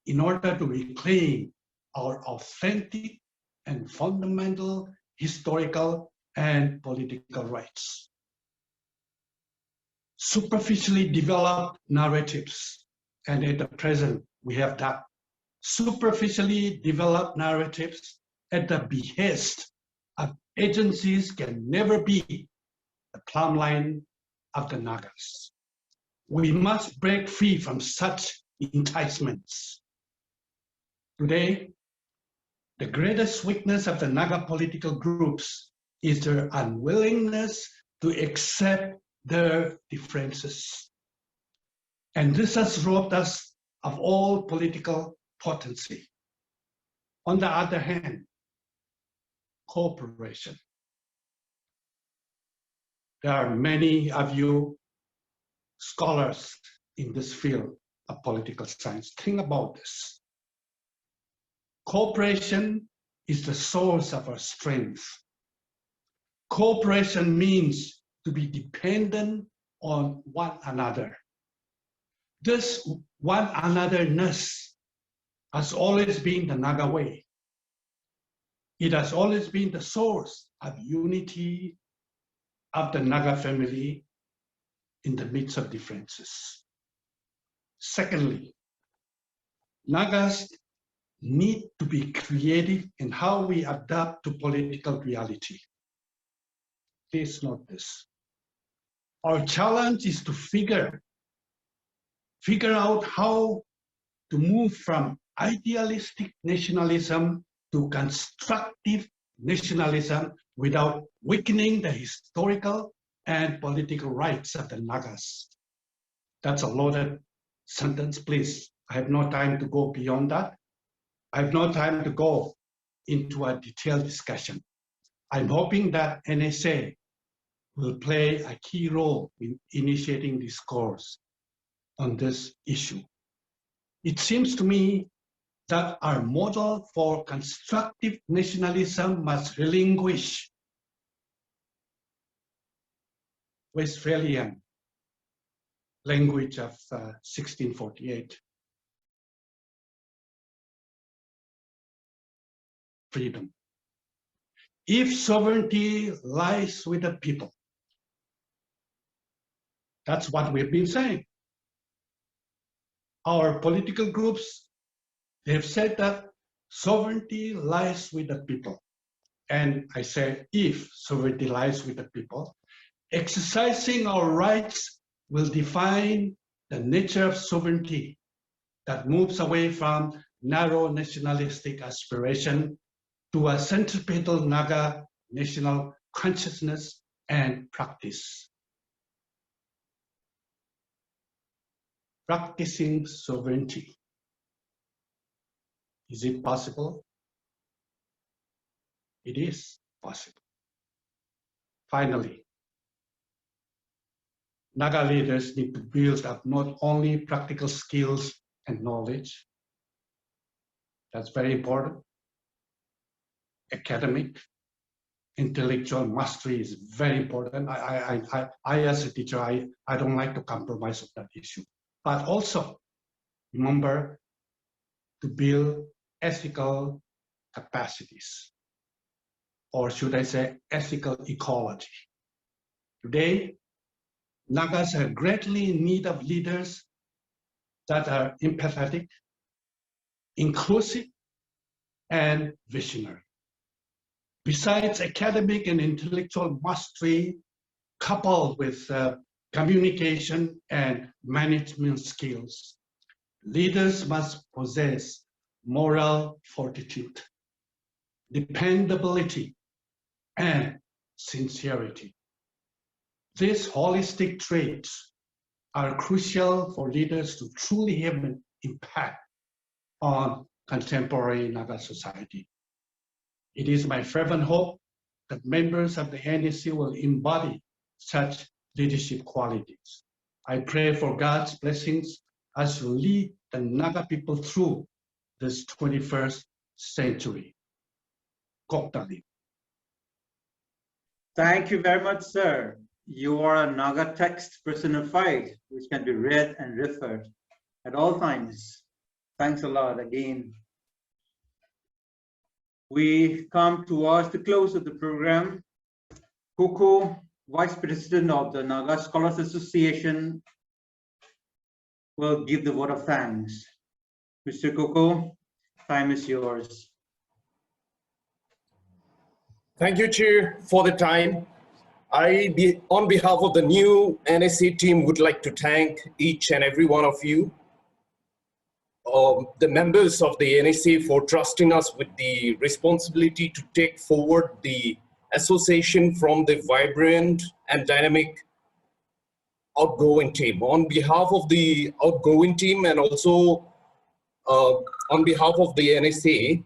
in order to reclaim our authentic and fundamental historical and political rights. Superficially developed narratives, and at the present we have that, superficially developed narratives at the behest of agencies can never be the plumb line of the Nagas. We must break free from such enticements. Today, the greatest weakness of the Naga political groups is their unwillingness to accept their differences. And this has robbed us of all political potency. On the other hand, cooperation. There are many of you scholars in this field of political science. Think about this. Cooperation is the source of our strength. Cooperation means to be dependent on one another. This one anotherness has always been the Naga way. It has always been the source of unity of the Naga family in the midst of differences. Secondly, Nagas need to be creative in how we adapt to political reality. Please note this. Our challenge is to figure out how to move from idealistic nationalism to constructive nationalism without weakening the historical and political rights of the Nagas. That's a loaded sentence, please. I have no time to go beyond that. I have no time to go into a detailed discussion. I'm hoping that NSA will play a key role in initiating discourse on this issue. It seems to me that our model for constructive nationalism must relinquish Westphalian language of 1648. Freedom. If sovereignty lies with the people, that's what we've been saying. Our political groups, they have said that sovereignty lies with the people. And I say, if sovereignty lies with the people, exercising our rights will define the nature of sovereignty that moves away from narrow nationalistic aspiration to a centripetal Naga national consciousness and practice. Practicing sovereignty. Is it possible? It is possible. Finally, Naga leaders need to build up not only practical skills and knowledge, that's very important, academic, intellectual mastery is very important. I as a teacher, I don't like to compromise on that issue. But also, remember to build ethical capacities, or should I say ethical ecology. Today, Nagas are greatly in need of leaders that are empathetic, inclusive, and visionary. Besides academic and intellectual mastery, coupled with communication and management skills, leaders must possess moral fortitude, dependability, and sincerity. These holistic traits are crucial for leaders to truly have an impact on contemporary Naga society. It is my fervent hope that members of the NSC will embody such leadership qualities. I pray for God's blessings as we lead the Naga people through this 21st century. Koktali. Thank you very much, sir. You are a Naga text personified, which can be read and referred at all times. Thanks a lot again. We come towards the close of the program. Kuku, Vice President of the Naga Scholars Association, will give the vote of thanks. Mr. Kuku, time is yours. Thank you, Chair, for the time. On behalf of the new NSC team, would like to thank each and every one of you, the members of the NSC, for trusting us with the responsibility to take forward the association from the vibrant and dynamic outgoing team. On behalf of the outgoing team and also on behalf of the NSA,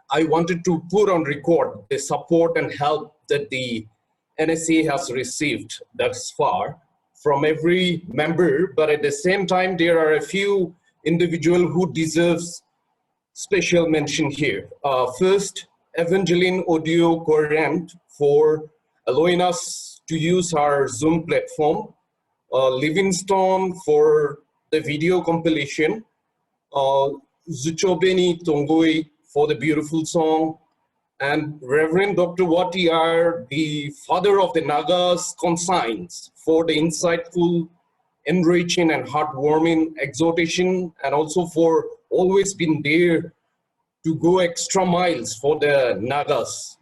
I wanted to put on record the support and help that the NSA has received thus far from every member, but at the same time, there are a few individuals who deserves special mention here. First, Evangeline Audio Coherent for allowing us to use our Zoom platform, Livingstone for the video compilation, Zuchobeni Tongoi for the beautiful song, and Reverend Dr. Wati Iyer, the father of the Nagas consigns, for the insightful, enriching, and heartwarming exhortation, and also for always being there to go extra miles for the Nagas.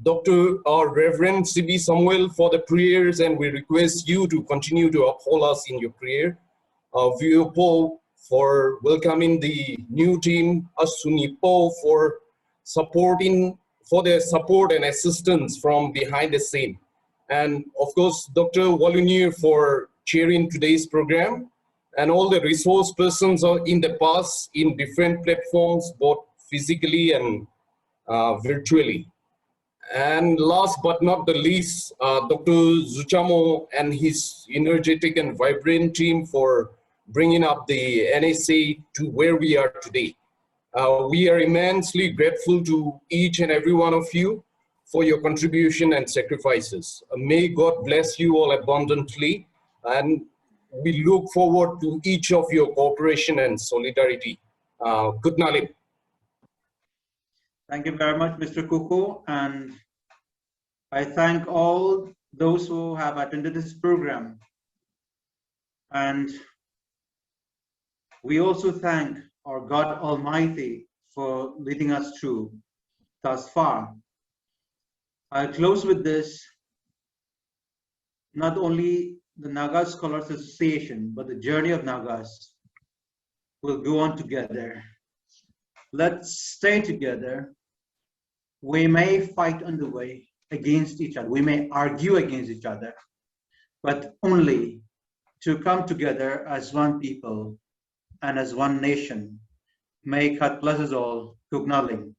Dr. or Reverend C.B. Samuel for the prayers, and we request you to continue to uphold us in your prayer. Vio Paul for welcoming the new team, Asuni Paul for supporting, for their support and assistance from behind the scene. And of course, Dr. Walunier for chairing today's program, and all the resource persons in the past in different platforms, both physically and virtually. And last but not the least, Dr. Zuchamo and his energetic and vibrant team for bringing up the NSA to where we are today. We are immensely grateful to each and every one of you for your contribution and sacrifices. May God bless you all abundantly, and we look forward to each of your cooperation and solidarity. Good night. Thank you very much, Mr. Kuku, and I thank all those who have attended this program. And we also thank our God Almighty for leading us through thus far. I'll close with this. Not only the Naga Scholars Association, but the journey of Nagas will go on together. Let's stay together. We may fight on the way against each other. We may argue against each other, but only to come together as one people and as one nation. May God bless us all. Kugnaling.